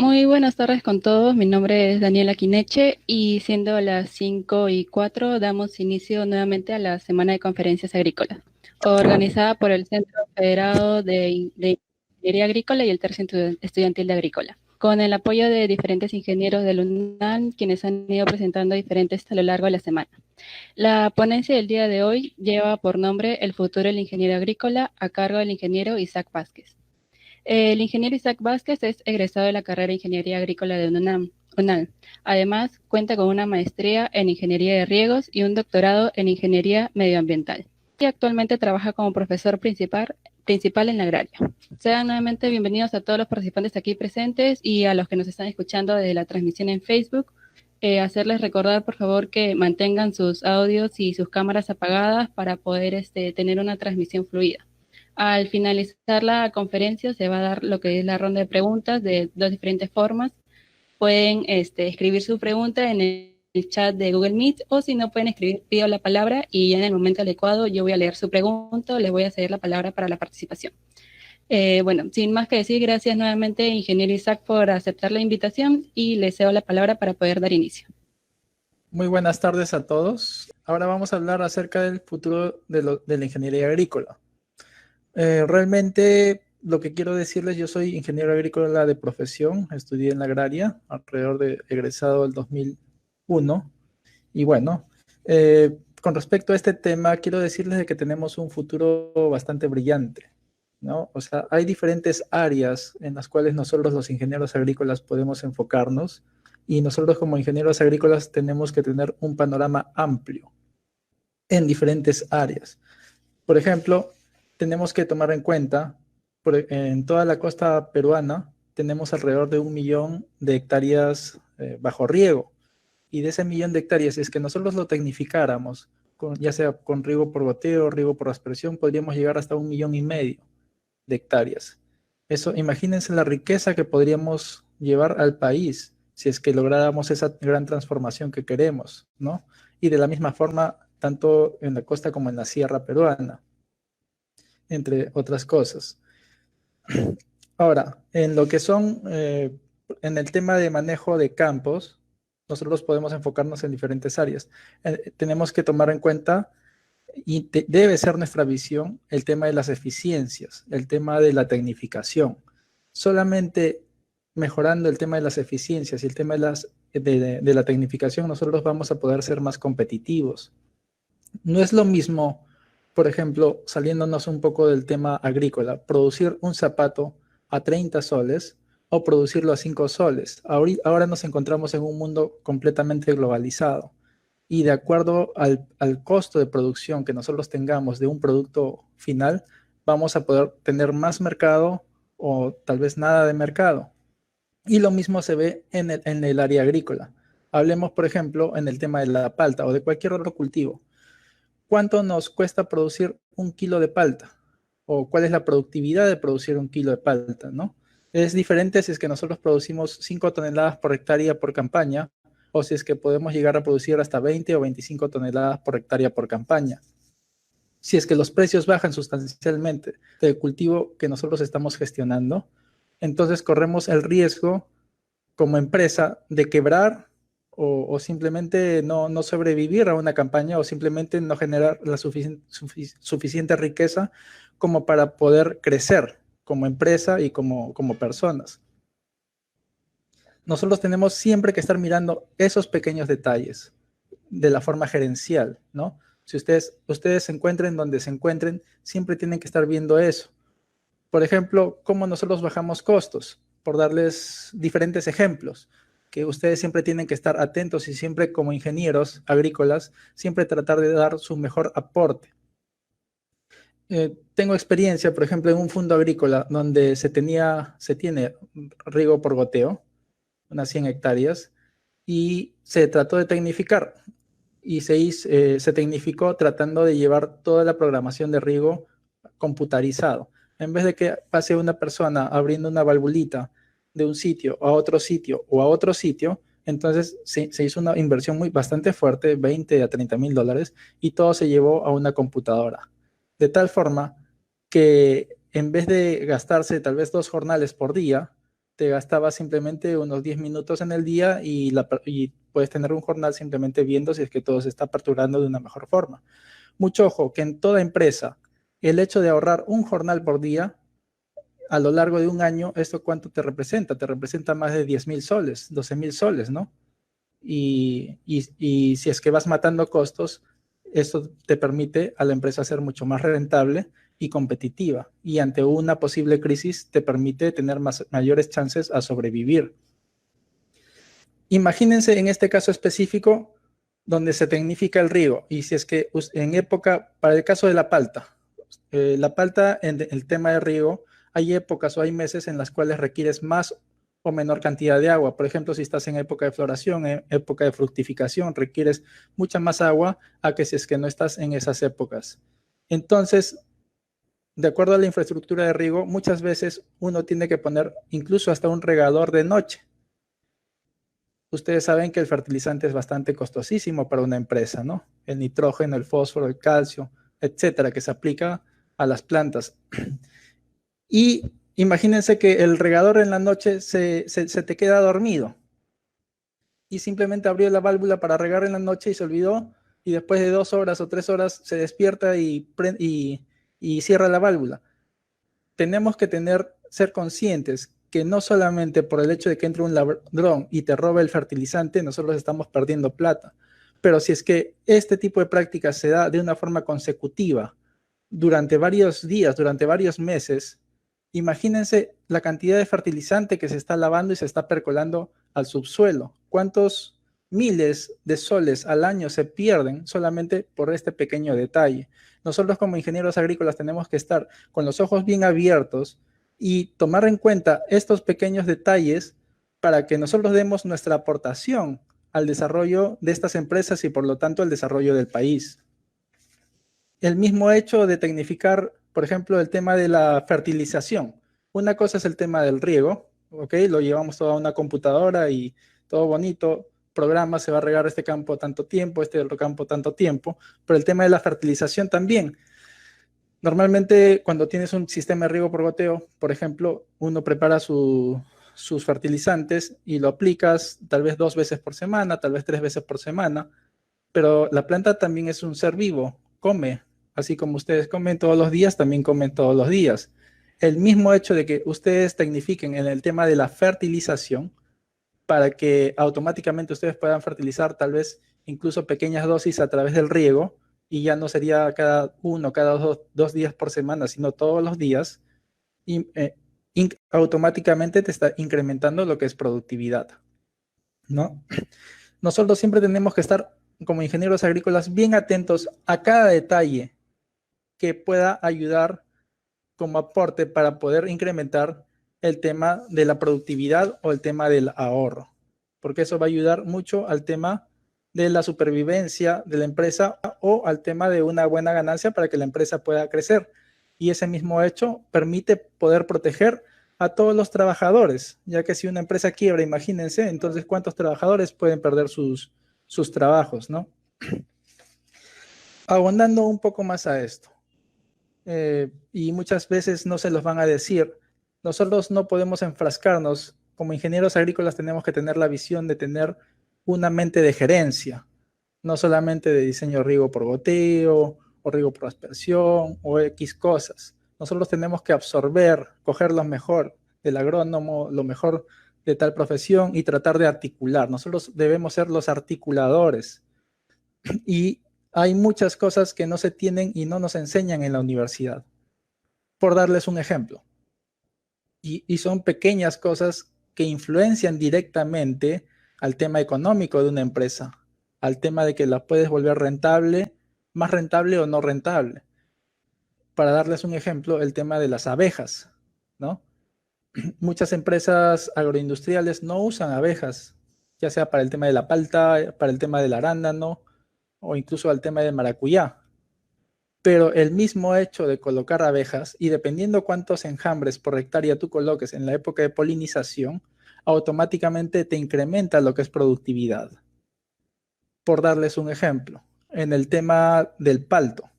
Muy buenas tardes con todos. Mi nombre es Daniela Quineche y siendo las 5:04 damos inicio nuevamente a la Semana de Conferencias Agrícolas, organizada por el Centro Federado de Ingeniería Agrícola y el Tercio Estudiantil de Agrícola, con el apoyo de diferentes ingenieros del UNAM, quienes han ido presentando diferentes a lo largo de la semana. La ponencia del día de hoy lleva por nombre El futuro del ingeniero agrícola, a cargo del ingeniero Isaac Vázquez. El ingeniero Isaac Vázquez es egresado de la carrera de Ingeniería Agrícola de UNAM. Además, cuenta con una maestría en Ingeniería de Riegos y un doctorado en Ingeniería Medioambiental. Y actualmente trabaja como profesor principal en la agraria. Sean nuevamente bienvenidos a todos los participantes aquí presentes y a los que nos están escuchando desde la transmisión en Facebook. Hacerles recordar, por favor, que mantengan sus audios y sus cámaras apagadas para poder tener una transmisión fluida. Al finalizar la conferencia se va a dar lo que es la ronda de preguntas de dos diferentes formas. Pueden escribir su pregunta en el chat de Google Meet o si no pueden escribir, pido la palabra y ya en el momento adecuado yo voy a leer su pregunta o les voy a ceder la palabra para la participación. Bueno, sin más que decir, gracias nuevamente, ingeniero Isaac, por aceptar la invitación y le cedo la palabra para poder dar inicio. Muy buenas tardes a todos. Ahora vamos a hablar acerca del futuro de la ingeniería agrícola. Realmente lo que quiero decirles, yo soy ingeniero agrícola de profesión, estudié en la agraria, alrededor de egresado del 2001. Y bueno, con respecto a este tema, quiero decirles de que tenemos un futuro bastante brillante, ¿no? O sea, hay diferentes áreas en las cuales nosotros los ingenieros agrícolas podemos enfocarnos y nosotros como ingenieros agrícolas tenemos que tener un panorama amplio en diferentes áreas. Por ejemplo, tenemos que tomar en cuenta, en toda la costa peruana tenemos alrededor de 1 millón de hectáreas bajo riego. Y de ese 1 millón de hectáreas, si es que nosotros lo tecnificáramos, ya sea con riego por goteo, riego por aspersión, podríamos llegar hasta 1,5 millones de hectáreas. Eso, imagínense la riqueza que podríamos llevar al país si es que lográramos esa gran transformación que queremos, ¿no? Y de la misma forma, tanto en la costa como en la sierra peruana, entre otras cosas. Ahora, en lo que son, en el tema de manejo de campos, nosotros podemos enfocarnos en diferentes áreas. Tenemos que tomar en cuenta, y debe ser nuestra visión, el tema de las eficiencias, el tema de la tecnificación. Solamente mejorando el tema de las eficiencias y el tema de la tecnificación, nosotros vamos a poder ser más competitivos. No es lo mismo, por ejemplo, saliéndonos un poco del tema agrícola, producir un zapato a 30 soles o producirlo a 5 soles. Ahora nos encontramos en un mundo completamente globalizado y de acuerdo al costo de producción que nosotros tengamos de un producto final, vamos a poder tener más mercado o tal vez nada de mercado. Y lo mismo se ve en el área agrícola. Hablemos, por ejemplo, en el tema de la palta o de cualquier otro cultivo. ¿Cuánto nos cuesta producir 1 kilo de palta? ¿O cuál es la productividad de producir 1 kilo de palta, ¿no? Es diferente si es que nosotros producimos 5 toneladas por hectárea por campaña o si es que podemos llegar a producir hasta 20 o 25 toneladas por hectárea por campaña. Si es que los precios bajan sustancialmente del cultivo que nosotros estamos gestionando, entonces corremos el riesgo como empresa de quebrar o simplemente no sobrevivir a una campaña o simplemente no generar la suficiente riqueza como para poder crecer como empresa y como personas. Nosotros tenemos siempre que estar mirando esos pequeños detalles de la forma gerencial, ¿no? Si ustedes se encuentren donde se encuentren, siempre tienen que estar viendo eso. Por ejemplo, cómo nosotros bajamos costos, por darles diferentes ejemplos, que ustedes siempre tienen que estar atentos y siempre como ingenieros agrícolas, siempre tratar de dar su mejor aporte. Tengo experiencia, por ejemplo, en un fondo agrícola donde se tiene riego por goteo, unas 100 hectáreas, y se trató de tecnificar, y se tecnificó tratando de llevar toda la programación de riego computarizado. En vez de que pase una persona abriendo una valvulita de un sitio a otro sitio o a otro sitio, entonces se hizo una inversión bastante fuerte, 20 a 30 mil dólares, y todo se llevó a una computadora. De tal forma que en vez de gastarse tal vez 2 jornales por día, te gastabas simplemente unos 10 minutos en el día y puedes tener un jornal simplemente viendo si es que todo se está aperturando de una mejor forma. Mucho ojo, que en toda empresa, el hecho de ahorrar un jornal por día a lo largo de un año, ¿esto cuánto te representa? Te representa más de 10.000 soles, 12.000 soles, ¿no? Y si es que vas matando costos, esto te permite a la empresa ser mucho más rentable y competitiva. Y ante una posible crisis te permite tener mayores chances a sobrevivir. Imagínense en este caso específico donde se tecnifica el riego. Y si es que en época, para el caso de la palta en el tema de riego, hay épocas o hay meses en las cuales requieres más o menor cantidad de agua. Por ejemplo, si estás en época de floración, en época de fructificación, requieres mucha más agua a que si es que no estás en esas épocas. Entonces, de acuerdo a la infraestructura de riego, muchas veces uno tiene que poner incluso hasta un regador de noche. Ustedes saben que el fertilizante es bastante costosísimo para una empresa, ¿no? El nitrógeno, el fósforo, el calcio, etcétera, que se aplica a las plantas. Y imagínense que el regador en la noche se te queda dormido y simplemente abrió la válvula para regar en la noche y se olvidó, y después de 2 horas o 3 horas se despierta y cierra la válvula. Tenemos que ser conscientes que no solamente por el hecho de que entre un ladrón y te robe el fertilizante, nosotros estamos perdiendo plata. Pero si es que este tipo de prácticas se da de una forma consecutiva durante varios días, durante varios meses, imagínense la cantidad de fertilizante que se está lavando y se está percolando al subsuelo. ¿Cuántos miles de soles al año se pierden solamente por este pequeño detalle? Nosotros como ingenieros agrícolas tenemos que estar con los ojos bien abiertos y tomar en cuenta estos pequeños detalles para que nosotros demos nuestra aportación al desarrollo de estas empresas y por lo tanto al desarrollo del país. El mismo hecho de tecnificar, por ejemplo, el tema de la fertilización. Una cosa es el tema del riego, ¿ok? Lo llevamos todo a una computadora y todo bonito, programa, se va a regar este campo tanto tiempo, este otro campo tanto tiempo, pero el tema de la fertilización también. Normalmente cuando tienes un sistema de riego por goteo, por ejemplo, uno prepara sus fertilizantes y lo aplicas tal vez 2 veces por semana, tal vez 3 veces por semana, pero la planta también es un ser vivo, come, así como ustedes comen todos los días, también comen todos los días. El mismo hecho de que ustedes tecnifiquen en el tema de la fertilización, para que automáticamente ustedes puedan fertilizar tal vez incluso pequeñas dosis a través del riego, y ya no sería cada uno, cada 2 días por semana, sino todos los días, y automáticamente te está incrementando lo que es productividad, ¿no? Nosotros siempre tenemos que estar como ingenieros agrícolas bien atentos a cada detalle que pueda ayudar como aporte para poder incrementar el tema de la productividad o el tema del ahorro, porque eso va a ayudar mucho al tema de la supervivencia de la empresa o al tema de una buena ganancia para que la empresa pueda crecer. Y ese mismo hecho permite poder proteger a todos los trabajadores, ya que si una empresa quiebra, imagínense, entonces cuántos trabajadores pueden perder sus trabajos, ¿no? Abondando un poco más a esto, y muchas veces no se los van a decir, nosotros no podemos enfrascarnos, como ingenieros agrícolas tenemos que tener la visión de tener una mente de gerencia, no solamente de diseño riego por goteo, o riego por aspersión, o X cosas. Nosotros tenemos que absorber, coger lo mejor del agrónomo, lo mejor de tal profesión y tratar de articular. Nosotros debemos ser los articuladores. Y hay muchas cosas que no se tienen y no nos enseñan en la universidad. Por darles un ejemplo. Y son pequeñas cosas que influencian directamente al tema económico de una empresa, al tema de que la puedes volver rentable, más rentable o no rentable. Para darles un ejemplo, el tema de las abejas, ¿no? Muchas empresas agroindustriales no usan abejas, ya sea para el tema de la palta, para el tema del arándano o incluso al tema del maracuyá. Pero el mismo hecho de colocar abejas, y dependiendo cuántos enjambres por hectárea tú coloques en la época de polinización, automáticamente te incrementa lo que es productividad. Por darles un ejemplo, en el tema del palto,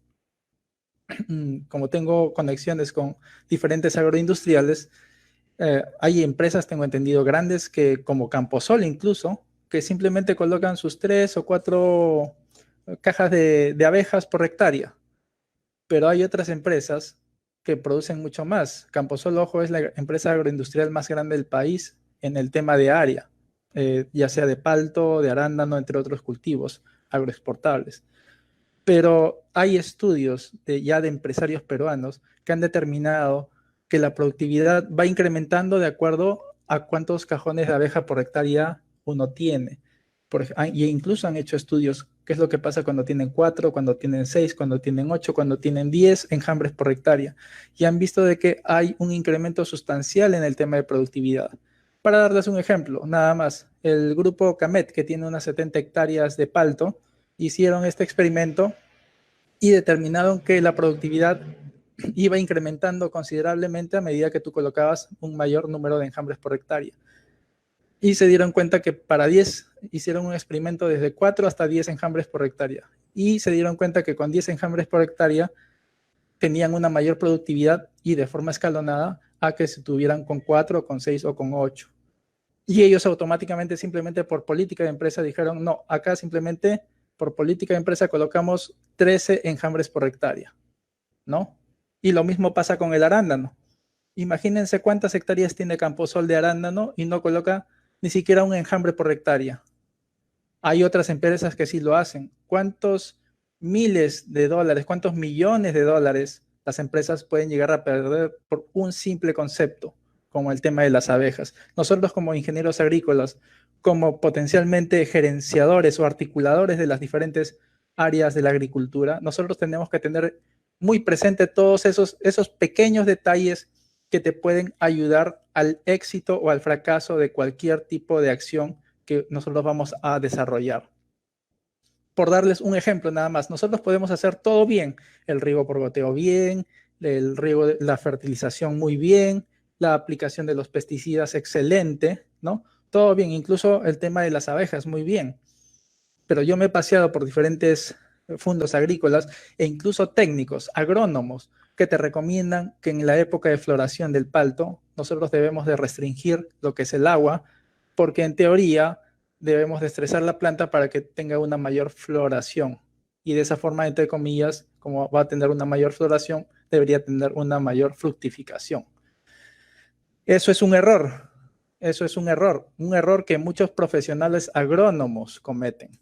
como tengo conexiones con diferentes agroindustriales, Hay empresas, tengo entendido, grandes que como Camposol incluso, que simplemente colocan sus 3 o 4 cajas de abejas por hectárea. Pero hay otras empresas que producen mucho más. Camposol, ojo, es la empresa agroindustrial más grande del país en el tema de área, ya sea de palto, de arándano, entre otros cultivos agroexportables. Pero hay estudios ya de empresarios peruanos que han determinado que la productividad va incrementando de acuerdo a cuántos cajones de abeja por hectárea uno tiene. Y incluso han hecho estudios, qué es lo que pasa cuando tienen 4, cuando tienen 6, cuando tienen 8, cuando tienen 10 enjambres por hectárea. Y han visto de que hay un incremento sustancial en el tema de productividad. Para darles un ejemplo, nada más, el grupo Camet, que tiene unas 70 hectáreas de palto, hicieron este experimento y determinaron que la productividad iba incrementando considerablemente a medida que tú colocabas un mayor número de enjambres por hectárea. Y se dieron cuenta que para 10 hicieron un experimento desde 4 hasta 10 enjambres por hectárea. Y se dieron cuenta que con 10 enjambres por hectárea tenían una mayor productividad y de forma escalonada a que si tuvieran con 4, con 6 o con 8. Y ellos automáticamente, simplemente por política de empresa, dijeron, no, acá simplemente por política de empresa colocamos 13 enjambres por hectárea, ¿no? Y lo mismo pasa con el arándano. Imagínense cuántas hectáreas tiene Camposol de arándano y no coloca ni siquiera un enjambre por hectárea. Hay otras empresas que sí lo hacen. ¿Cuántos miles de dólares, cuántos millones de dólares las empresas pueden llegar a perder por un simple concepto, como el tema de las abejas? Nosotros como ingenieros agrícolas, como potencialmente gerenciadores o articuladores de las diferentes áreas de la agricultura, nosotros tenemos que tener muy presente todos esos pequeños detalles que te pueden ayudar al éxito o al fracaso de cualquier tipo de acción que nosotros vamos a desarrollar. Por darles un ejemplo nada más, nosotros podemos hacer todo bien, el riego por goteo bien, el riego, la fertilización muy bien, la aplicación de los pesticidas excelente, ¿no? Todo bien, incluso el tema de las abejas muy bien. Pero yo me he paseado por diferentes fondos agrícolas e incluso técnicos, agrónomos, que te recomiendan que en la época de floración del palto nosotros debemos de restringir lo que es el agua, porque en teoría debemos de estresar la planta para que tenga una mayor floración. Y de esa forma, entre comillas, como va a tener una mayor floración, debería tener una mayor fructificación. Eso es un error. Eso es un error que muchos profesionales agrónomos cometen.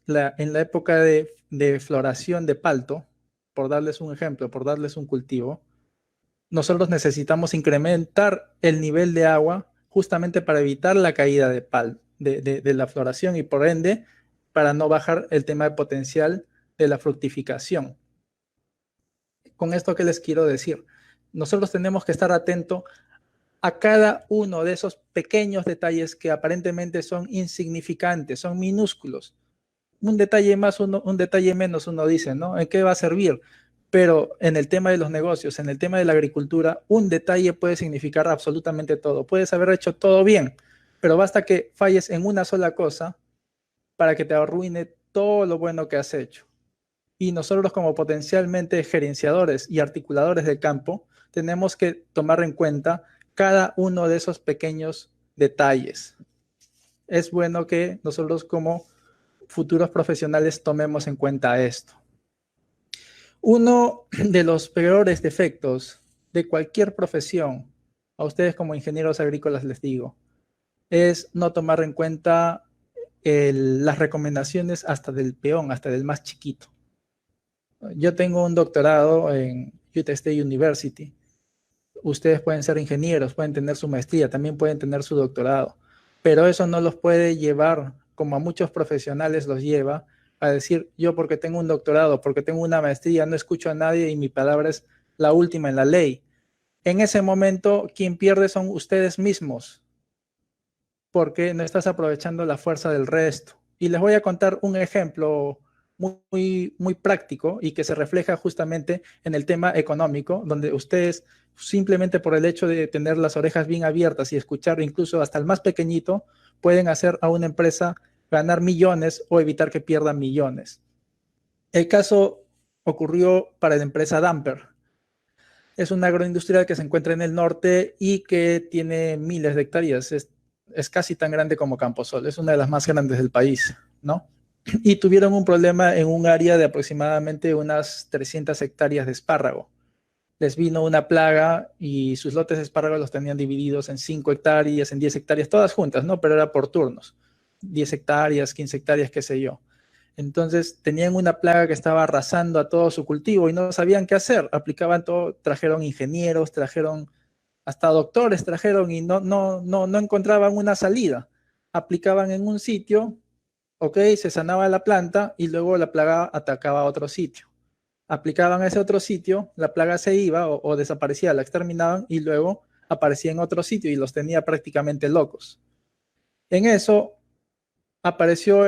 En la época de floración de palto, por darles un ejemplo, por darles un cultivo, nosotros necesitamos incrementar el nivel de agua justamente para evitar la caída de la floración y por ende para no bajar el tema de potencial de la fructificación. Con esto, ¿qué les quiero decir? Nosotros tenemos que estar atentos a cada uno de esos pequeños detalles que aparentemente son insignificantes, son minúsculos. Un detalle más, un detalle menos, uno dice, ¿no? ¿En qué va a servir? Pero en el tema de los negocios, en el tema de la agricultura, un detalle puede significar absolutamente todo. Puedes haber hecho todo bien, pero basta que falles en una sola cosa para que te arruine todo lo bueno que has hecho. Y nosotros como potencialmente gerenciadores y articuladores del campo, tenemos que tomar en cuenta cada uno de esos pequeños detalles. Es bueno que nosotros como futuros profesionales tomemos en cuenta esto. Uno de los peores defectos de cualquier profesión, a ustedes como ingenieros agrícolas les digo, es no tomar en cuenta las recomendaciones hasta del peón, hasta del más chiquito. Yo tengo un doctorado en Utah State University. Ustedes pueden ser ingenieros, pueden tener su maestría, también pueden tener su doctorado, pero eso no los puede llevar, como a muchos profesionales los lleva, a decir, yo porque tengo un doctorado, porque tengo una maestría, no escucho a nadie y mi palabra es la última en la ley. En ese momento, quien pierde son ustedes mismos, porque no estás aprovechando la fuerza del resto. Y les voy a contar un ejemplo muy práctico y que se refleja justamente en el tema económico, donde ustedes simplemente por el hecho de tener las orejas bien abiertas y escuchar incluso hasta el más pequeñito, pueden hacer a una empresa ganar millones o evitar que pierda millones. El caso ocurrió para la empresa Damper. Es una agroindustrial que se encuentra en el norte y que tiene miles de hectáreas. Es casi tan grande como Camposol. Es una de las más grandes del país, ¿no? Y tuvieron un problema en un área de aproximadamente unas 300 hectáreas de espárrago. Les vino una plaga y sus lotes de espárragos los tenían divididos en 5 hectáreas, en 10 hectáreas, todas juntas, ¿no? Pero era por turnos. 10 hectáreas, 15 hectáreas, qué sé yo. Entonces tenían una plaga que estaba arrasando a todo su cultivo y no sabían qué hacer. Aplicaban todo, trajeron ingenieros, trajeron hasta doctores, trajeron y no encontraban una salida. Aplicaban en un sitio, ok, se sanaba la planta y luego la plaga atacaba a otro sitio. Aplicaban a ese otro sitio, la plaga se iba o desaparecía, la exterminaban y luego aparecía en otro sitio y los tenía prácticamente locos. En eso apareció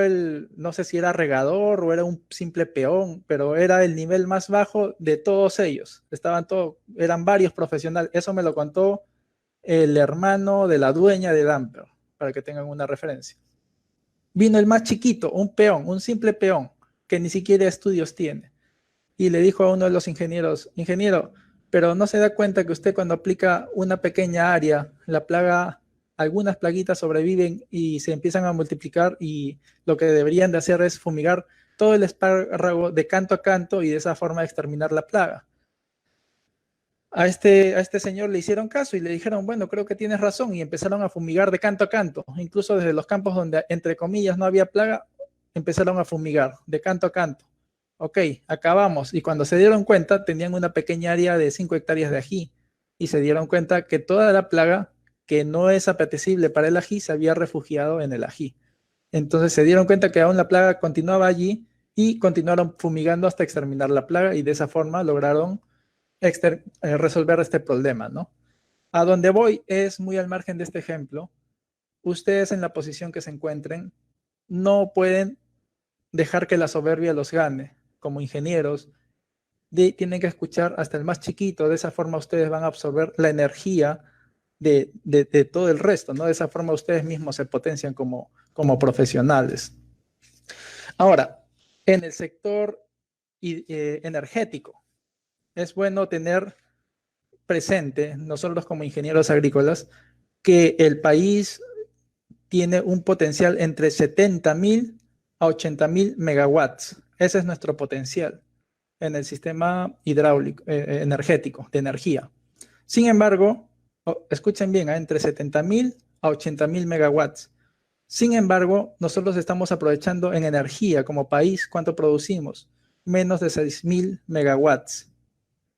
no sé si era regador o era un simple peón, pero era el nivel más bajo de todos ellos. Eran varios profesionales. Eso me lo contó el hermano de la dueña de Damper, para que tengan una referencia. Vino el más chiquito, un peón, un simple peón, que ni siquiera estudios tiene. Y le dijo a uno de los ingenieros, ingeniero, pero no se da cuenta que usted cuando aplica una pequeña área, la plaga, algunas plaguitas sobreviven y se empiezan a multiplicar y lo que deberían de hacer es fumigar todo el espárrago de canto a canto y de esa forma exterminar la plaga. A este señor le hicieron caso y le dijeron, bueno, creo que tienes razón, y empezaron a fumigar de canto a canto, incluso desde los campos donde, entre comillas, no había plaga, empezaron a fumigar de canto a canto. Ok, acabamos. Y cuando se dieron cuenta, tenían una pequeña área de 5 hectáreas de ají y se dieron cuenta que toda la plaga que no es apetecible para el ají se había refugiado en el ají. Entonces se dieron cuenta que aún la plaga continuaba allí y continuaron fumigando hasta exterminar la plaga y de esa forma lograron resolver este problema, ¿no? A donde voy es muy al margen de este ejemplo. Ustedes en la posición que se encuentren no pueden dejar que la soberbia los gane. Como ingenieros, tienen que escuchar hasta el más chiquito. De esa forma ustedes van a absorber la energía de todo el resto, ¿no? De esa forma ustedes mismos se potencian como profesionales. Ahora, en el sector energético, es bueno tener presente, nosotros como ingenieros agrícolas, que el país tiene un potencial entre 70.000 a 80.000 megawatts. Ese es nuestro potencial en el sistema hidráulico, energético, de energía. Sin embargo, escuchen bien, entre 70.000 a 80.000 megawatts. Sin embargo, nosotros estamos aprovechando en energía como país, ¿cuánto producimos? Menos de 6.000 megawatts.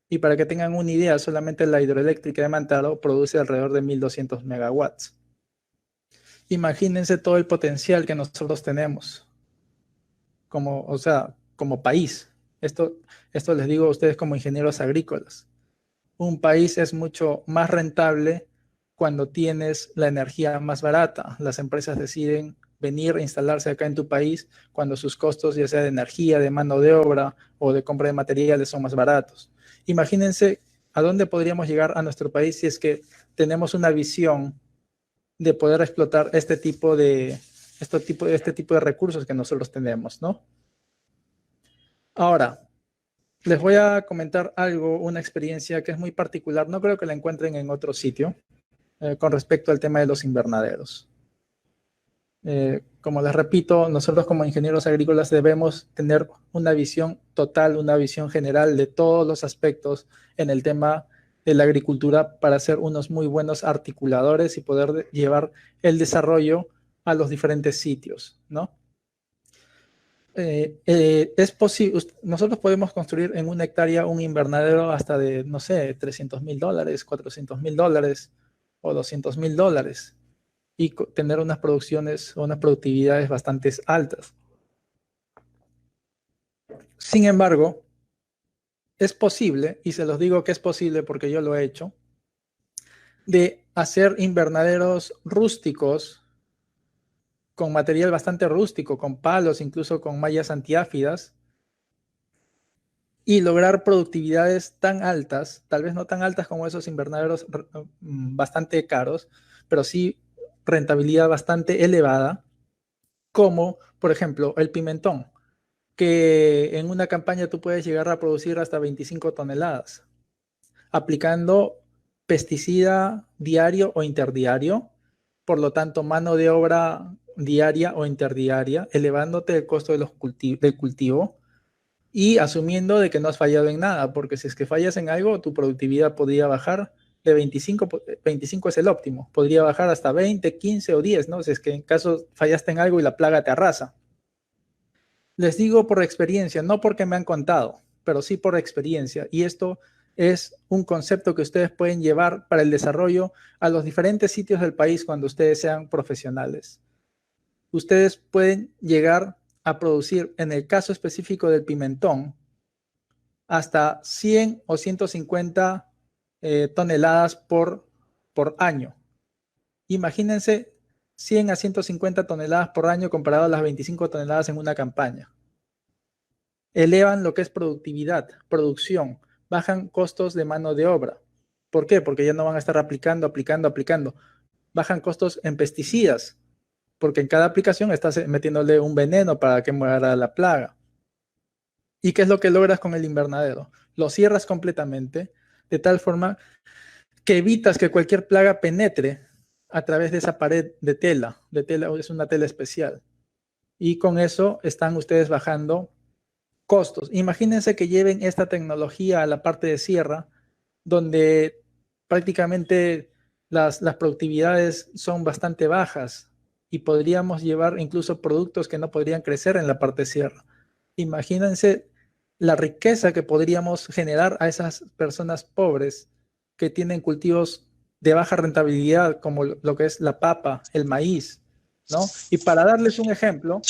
Y para que tengan una idea, solamente la hidroeléctrica de Mantaro produce alrededor de 1.200 megawatts. Imagínense todo el potencial que nosotros tenemos como país. Esto les digo a ustedes como ingenieros agrícolas. Un país es mucho más rentable cuando tienes la energía más barata. Las empresas deciden venir a instalarse acá en tu país cuando sus costos, ya sea de energía, de mano de obra o de compra de materiales, son más baratos. Imagínense a dónde podríamos llegar a nuestro país si es que tenemos una visión de poder explotar este tipo de recursos que nosotros tenemos, ¿no? Ahora, les voy a comentar algo, una experiencia que es muy particular, no creo que la encuentren en otro sitio, con respecto al tema de los invernaderos. Como les repito, nosotros como ingenieros agrícolas debemos tener una visión total, una visión general de todos los aspectos en el tema de la agricultura para ser unos muy buenos articuladores y poder llevar el desarrollo a los diferentes sitios, ¿no? Es posible, nosotros podemos construir en una hectárea un invernadero hasta de, no sé, $300.000, $400.000 o $200.000 y tener unas producciones o unas productividades bastante altas. Sin embargo, es posible, y se los digo que es posible porque yo lo he hecho, de hacer invernaderos rústicos con material bastante rústico, con palos, incluso con mallas antiáfidas, y lograr productividades tan altas, tal vez no tan altas como esos invernaderos bastante caros, pero sí rentabilidad bastante elevada, como por ejemplo el pimentón, que en una campaña tú puedes llegar a producir hasta 25 toneladas. aplicando pesticida diario o interdiario, por lo tanto mano de obra diaria o interdiaria, elevándote el costo de del cultivo y asumiendo de que no has fallado en nada, porque si es que fallas en algo, tu productividad podría bajar de 25, 25 es el óptimo, podría bajar hasta 20, 15 o 10, ¿no? Si es que en caso fallaste en algo y la plaga te arrasa. Les digo por experiencia, no porque me han contado, pero sí por experiencia. Y esto es un concepto que ustedes pueden llevar para el desarrollo a los diferentes sitios del país cuando ustedes sean profesionales. Ustedes pueden llegar a producir, en el caso específico del pimentón, hasta 100 o 150 toneladas por año. Imagínense 100 a 150 toneladas por año comparado a las 25 toneladas en una campaña. Elevan lo que es productividad, producción, bajan costos de mano de obra. ¿Por qué? Porque ya no van a estar aplicando. Bajan costos en pesticidas, porque en cada aplicación estás metiéndole un veneno para que muera la plaga. ¿Y qué es lo que logras con el invernadero? Lo cierras completamente, de tal forma que evitas que cualquier plaga penetre a través de esa pared de tela. Es una tela especial. Y con eso están ustedes bajando costos. Imagínense que lleven esta tecnología a la parte de sierra, donde prácticamente las productividades son bastante bajas y podríamos llevar incluso productos que no podrían crecer en la parte de sierra. Imagínense la riqueza que podríamos generar a esas personas pobres que tienen cultivos de baja rentabilidad, como lo que es la papa, el maíz, ¿no? Y para darles un ejemplo,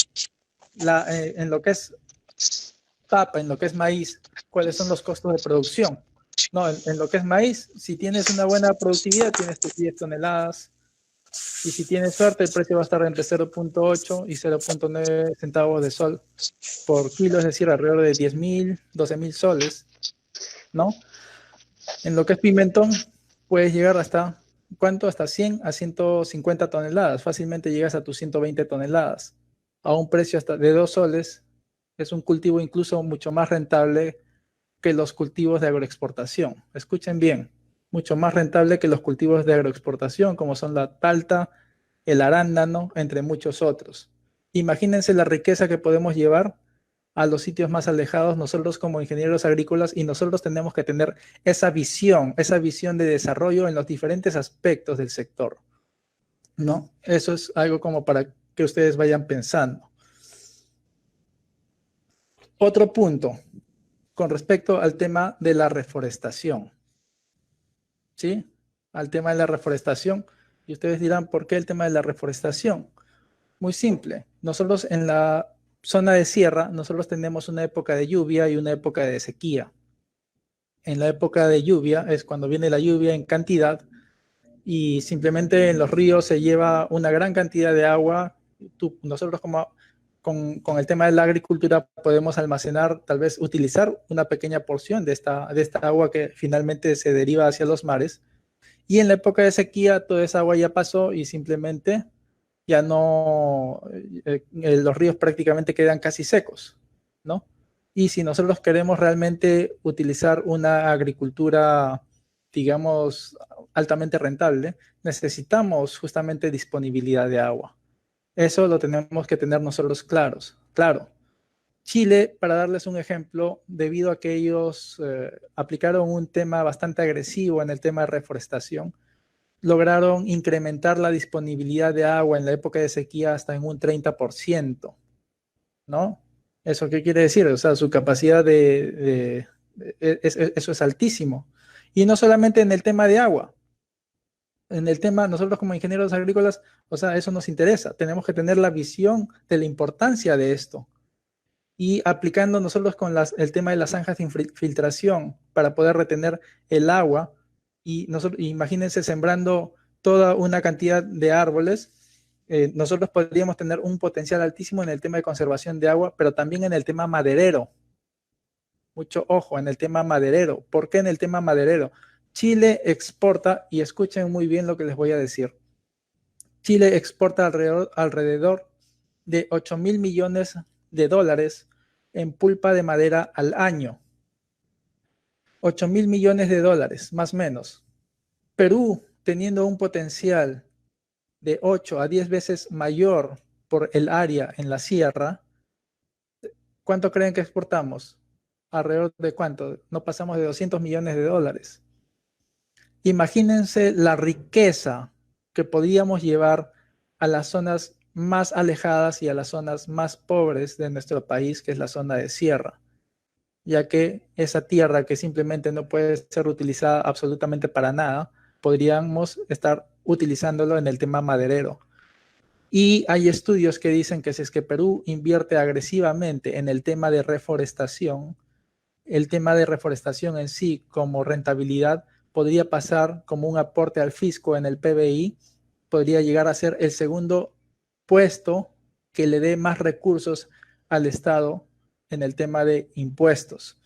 en lo que es papa, en lo que es maíz, cuáles son los costos de producción. No, en lo que es maíz, si tienes una buena productividad, tienes tus 10 toneladas. Y si tienes suerte, el precio va a estar entre 0.8 y 0.9 centavos de sol por kilo, es decir, alrededor de 10.000, 12.000 soles, ¿no? En lo que es pimentón, puedes llegar hasta, ¿cuánto? Hasta 100 a 150 toneladas. Fácilmente llegas a tus 120 toneladas. A un precio hasta de 2 soles. Es un cultivo incluso mucho más rentable que los cultivos de agroexportación. Escuchen bien, mucho más rentable que los cultivos de agroexportación, como son la palta, el arándano, entre muchos otros. Imagínense la riqueza que podemos llevar a los sitios más alejados nosotros como ingenieros agrícolas, y nosotros tenemos que tener esa visión de desarrollo en los diferentes aspectos del sector, ¿no? Eso es algo como para que ustedes vayan pensando. Otro punto, con respecto al tema de la reforestación, ¿sí? Al tema de la reforestación. Y ustedes dirán, ¿por qué el tema de la reforestación? Muy simple. Nosotros en la zona de sierra, nosotros tenemos una época de lluvia y una época de sequía. En la época de lluvia es cuando viene la lluvia en cantidad y simplemente en los ríos se lleva una gran cantidad de agua. Nosotros como con el tema de la agricultura podemos almacenar, tal vez utilizar una pequeña porción de esta agua que finalmente se deriva hacia los mares. Y en la época de sequía toda esa agua ya pasó y simplemente ya no, los ríos prácticamente quedan casi secos, ¿no? Y si nosotros queremos realmente utilizar una agricultura, digamos, altamente rentable, necesitamos justamente disponibilidad de agua. Eso lo tenemos que tener nosotros claros. Claro, Chile, para darles un ejemplo, debido a que ellos aplicaron un tema bastante agresivo en el tema de reforestación, lograron incrementar la disponibilidad de agua en la época de sequía hasta en un 30%, ¿no? ¿Eso qué quiere decir? O sea, su capacidad eso es altísimo. Y no solamente en el tema de agua, en el tema, nosotros como ingenieros agrícolas, o sea, eso nos interesa. Tenemos que tener la visión de la importancia de esto. Y aplicando nosotros con el tema de las zanjas de infiltración para poder retener el agua, y nosotros, imagínense sembrando toda una cantidad de árboles, nosotros podríamos tener un potencial altísimo en el tema de conservación de agua, pero también en el tema maderero. Mucho ojo en el tema maderero. ¿Por qué en el tema maderero? Chile exporta, y escuchen muy bien lo que les voy a decir, Chile exporta alrededor de 8.000 millones de dólares en pulpa de madera al año. 8.000 millones de dólares, más o menos. Perú, teniendo un potencial de 8 a 10 veces mayor por el área en la sierra, ¿cuánto creen que exportamos? ¿Alrededor de cuánto? No pasamos de 200 millones de dólares. Imagínense la riqueza que podíamos llevar a las zonas más alejadas y a las zonas más pobres de nuestro país, que es la zona de sierra, ya que esa tierra que simplemente no puede ser utilizada absolutamente para nada, podríamos estar utilizándolo en el tema maderero. Y hay estudios que dicen que si es que Perú invierte agresivamente en el tema de reforestación, el tema de reforestación en sí como rentabilidad podría pasar como un aporte al fisco en el PBI, podría llegar a ser el segundo puesto que le dé más recursos al Estado en el tema de impuestos.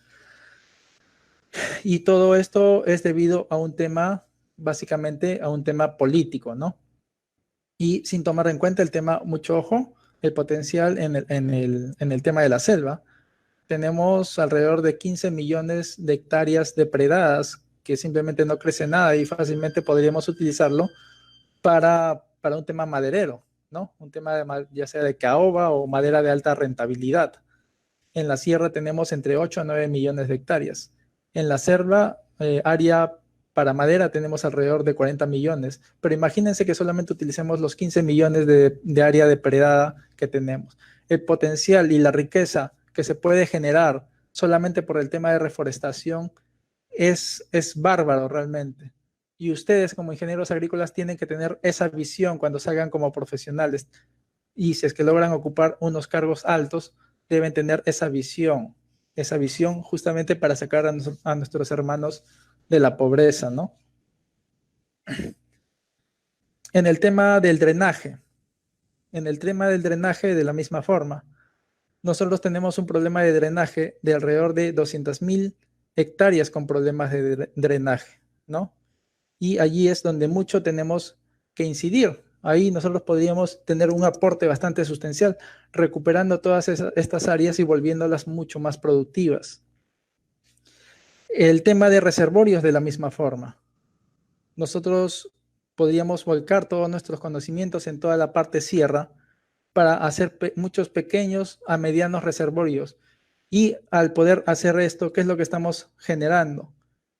Y todo esto es debido a un tema, básicamente a un tema político, ¿no? Y sin tomar en cuenta el tema, mucho ojo, el potencial en el tema de la selva. Tenemos alrededor de 15 millones de hectáreas depredadas que simplemente no crece nada y fácilmente podríamos utilizarlo para un tema maderero, ¿no? Un tema de, ya sea de caoba o madera de alta rentabilidad. En la sierra tenemos entre 8 a 9 millones de hectáreas. En la selva, área para madera tenemos alrededor de 40 millones, pero imagínense que solamente utilicemos los 15 millones de área depredada que tenemos. El potencial y la riqueza que se puede generar solamente por el tema de reforestación es bárbaro realmente. Y ustedes como ingenieros agrícolas tienen que tener esa visión cuando salgan como profesionales. Y si es que logran ocupar unos cargos altos, deben tener esa visión justamente para sacar a nuestros hermanos de la pobreza, ¿no? En el tema del drenaje, de la misma forma, nosotros tenemos un problema de drenaje de alrededor de 200.000 hectáreas con problemas de drenaje, ¿no? Y allí es donde mucho tenemos que incidir. Ahí nosotros podríamos tener un aporte bastante sustancial, recuperando todas estas áreas y volviéndolas mucho más productivas. El tema de reservorios de la misma forma. Nosotros podríamos volcar todos nuestros conocimientos en toda la parte sierra para hacer muchos pequeños a medianos reservorios. Y al poder hacer esto, ¿qué es lo que estamos generando?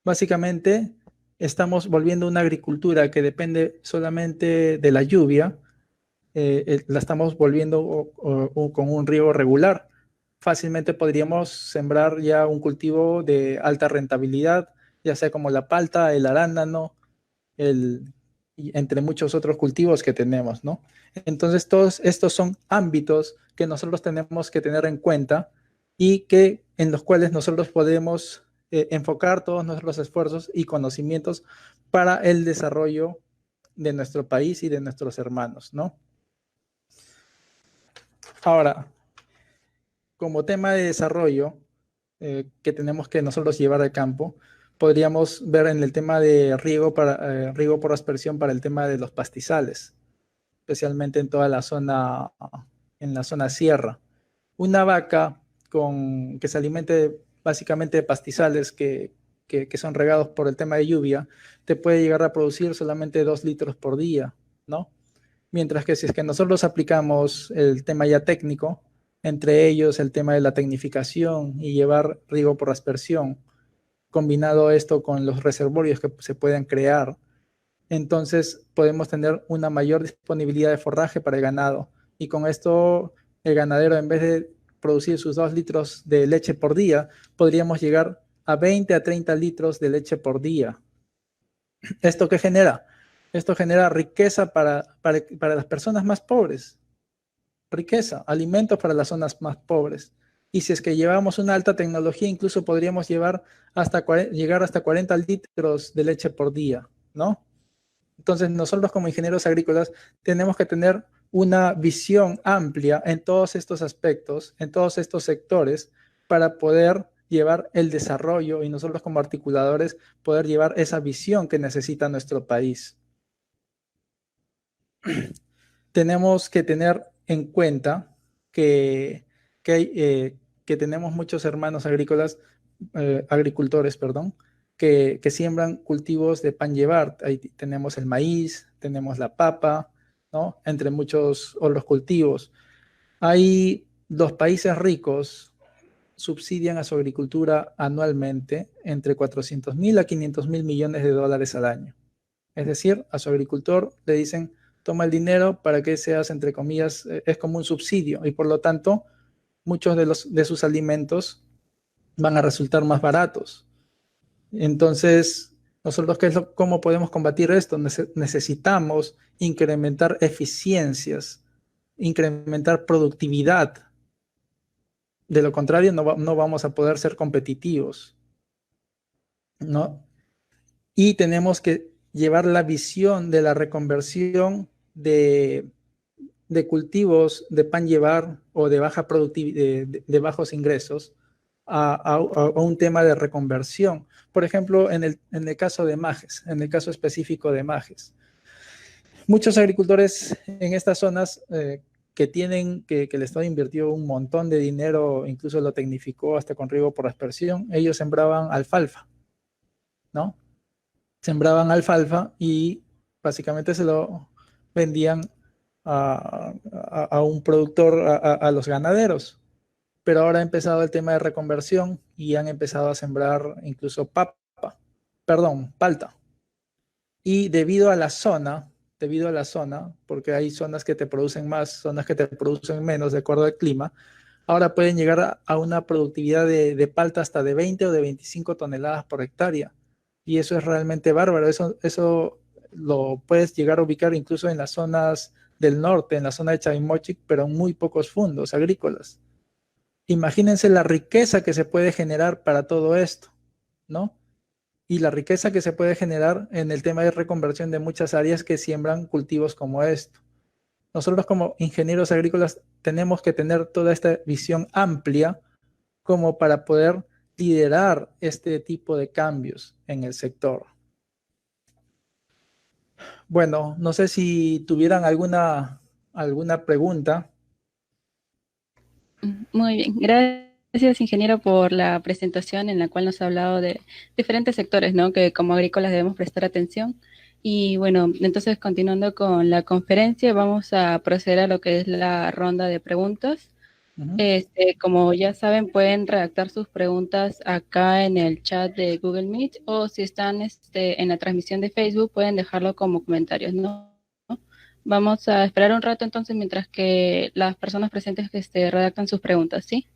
Básicamente, estamos volviendo una agricultura que depende solamente de la lluvia, la estamos volviendo con un riego regular. Fácilmente podríamos sembrar ya un cultivo de alta rentabilidad, ya sea como la palta, el arándano, entre muchos otros cultivos que tenemos, ¿no? Entonces, todos estos son ámbitos que nosotros tenemos que tener en cuenta y en los cuales nosotros podemos enfocar todos nuestros esfuerzos y conocimientos para el desarrollo de nuestro país y de nuestros hermanos, ¿no? Ahora, como tema de desarrollo que tenemos que nosotros llevar al campo, podríamos ver en el tema de riego por aspersión para el tema de los pastizales, especialmente en toda en la zona sierra. Una vaca que se alimente básicamente de pastizales que son regados por el tema de lluvia, te puede llegar a producir solamente 2 litros por día, ¿no? Mientras que si es que nosotros aplicamos el tema ya técnico, entre ellos el tema de la tecnificación y llevar riego por aspersión, combinado esto con los reservorios que se pueden crear, entonces podemos tener una mayor disponibilidad de forraje para el ganado. Y con esto, el ganadero, en vez de producir sus 2 litros de leche por día, podríamos llegar a 20 a 30 litros de leche por día. ¿Esto qué genera? Esto genera riqueza para las personas más pobres. Riqueza, alimentos para las zonas más pobres. Y si es que llevamos una alta tecnología, incluso podríamos llegar hasta 40 litros de leche por día, ¿no? Entonces, nosotros como ingenieros agrícolas tenemos que tener una visión amplia en todos estos aspectos, en todos estos sectores, para poder llevar el desarrollo y nosotros como articuladores poder llevar esa visión que necesita nuestro país. Tenemos que tener en cuenta que tenemos muchos hermanos agrícolas agricultores, perdón, que siembran cultivos de pan llevar. Ahí tenemos el maíz, tenemos la papa, ¿no? Entre muchos otros cultivos. Hay los países ricos subsidian a su agricultura anualmente entre 400.000 a 500.000 millones de dólares al año. Es decir, a su agricultor le dicen, toma el dinero para que seas, entre comillas, es como un subsidio y por lo tanto muchos de sus alimentos van a resultar más baratos. Entonces, nosotros, ¿cómo podemos combatir esto? Necesitamos incrementar eficiencias, incrementar productividad. De lo contrario, no vamos a poder ser competitivos, ¿no? Y tenemos que llevar la visión de la reconversión de cultivos de pan llevar o de baja productividad, de bajos ingresos, a un tema de reconversión. Por ejemplo, en el caso de Majes, en el caso específico de Majes. Muchos agricultores en estas zonas que el Estado invirtió un montón de dinero, incluso lo tecnificó hasta con riego por aspersión, ellos sembraban alfalfa, ¿no? Sembraban alfalfa y básicamente se lo vendían a un productor, a los ganaderos. Pero ahora ha empezado el tema de reconversión y han empezado a sembrar incluso palta. Y debido a la zona, porque hay zonas que te producen más, zonas que te producen menos de acuerdo al clima, ahora pueden llegar a una productividad de palta hasta de 20 o de 25 toneladas por hectárea. Y eso es realmente bárbaro. Eso lo puedes llegar a ubicar incluso en las zonas del norte, en la zona de Chavimochic, pero en muy pocos fondos agrícolas. Imagínense la riqueza que se puede generar para todo esto, ¿no? Y la riqueza que se puede generar en el tema de reconversión de muchas áreas que siembran cultivos como esto. Nosotros como ingenieros agrícolas tenemos que tener toda esta visión amplia como para poder liderar este tipo de cambios en el sector. Bueno, no sé si tuvieran alguna pregunta. Muy bien, gracias ingeniero por la presentación en la cual nos ha hablado de diferentes sectores, ¿no? Que como agrícolas debemos prestar atención. Y bueno, entonces continuando con la conferencia, vamos a proceder a lo que es la ronda de preguntas. Como ya saben, pueden redactar sus preguntas acá en el chat de Google Meet o si están en la transmisión de Facebook, pueden dejarlo como comentarios, ¿no? Vamos a esperar un rato entonces mientras que las personas presentes redactan sus preguntas, ¿sí?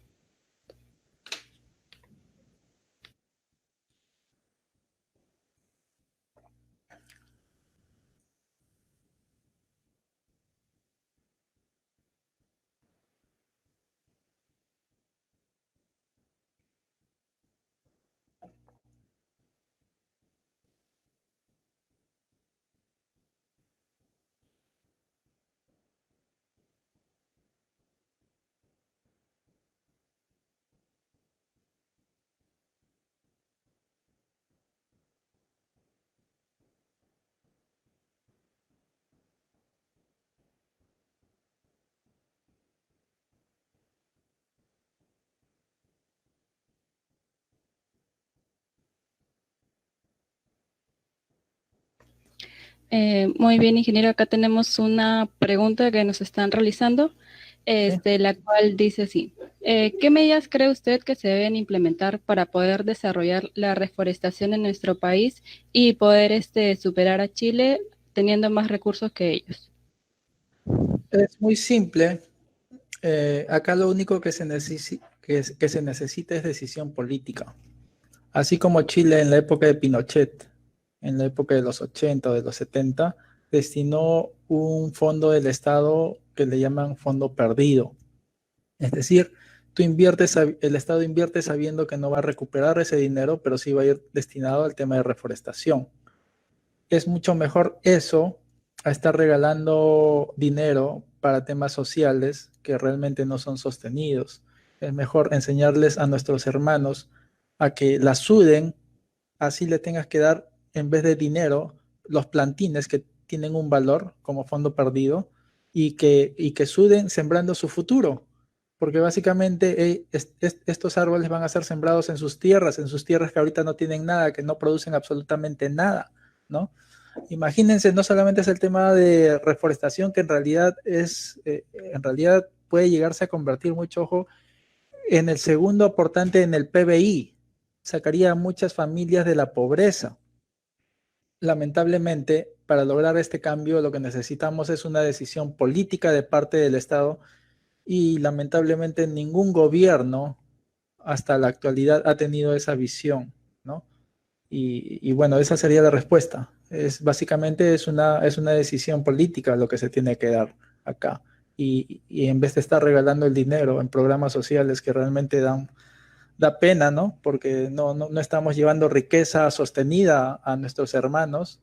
Muy bien, ingeniero. Acá tenemos una pregunta que nos están realizando, ¿Sí? la cual dice así. ¿Qué medidas cree usted que se deben implementar para poder desarrollar la reforestación en nuestro país y poder superar a Chile teniendo más recursos que ellos? Es muy simple. Acá lo único que se necesita es decisión política. Así como Chile en la época de Pinochet, en la época de los 80 o de los 70, destinó un fondo del Estado que le llaman fondo perdido. Es decir, el Estado invierte sabiendo que no va a recuperar ese dinero, pero sí va a ir destinado al tema de reforestación. Es mucho mejor eso a estar regalando dinero para temas sociales que realmente no son sostenidos. Es mejor enseñarles a nuestros hermanos a que la suden, así le tengas que dar en vez de dinero los plantines que tienen un valor como fondo perdido y que suden sembrando su futuro. porque básicamente estos árboles van a ser sembrados en sus tierras que ahorita no tienen nada, que no producen absolutamente nada, ¿no? Imagínense, no solamente es el tema de reforestación, que en realidad puede llegarse a convertir mucho, ojo, en el segundo aportante en el PBI, sacaría a muchas familias de la pobreza. Lamentablemente, para lograr este cambio, lo que necesitamos es una decisión política de parte del Estado y lamentablemente ningún gobierno hasta la actualidad ha tenido esa visión, ¿no? Y bueno, esa sería la respuesta. Básicamente es una decisión política lo que se tiene que dar acá. Y en vez de estar regalando el dinero en programas sociales que realmente da pena, ¿no? Porque no estamos llevando riqueza sostenida a nuestros hermanos,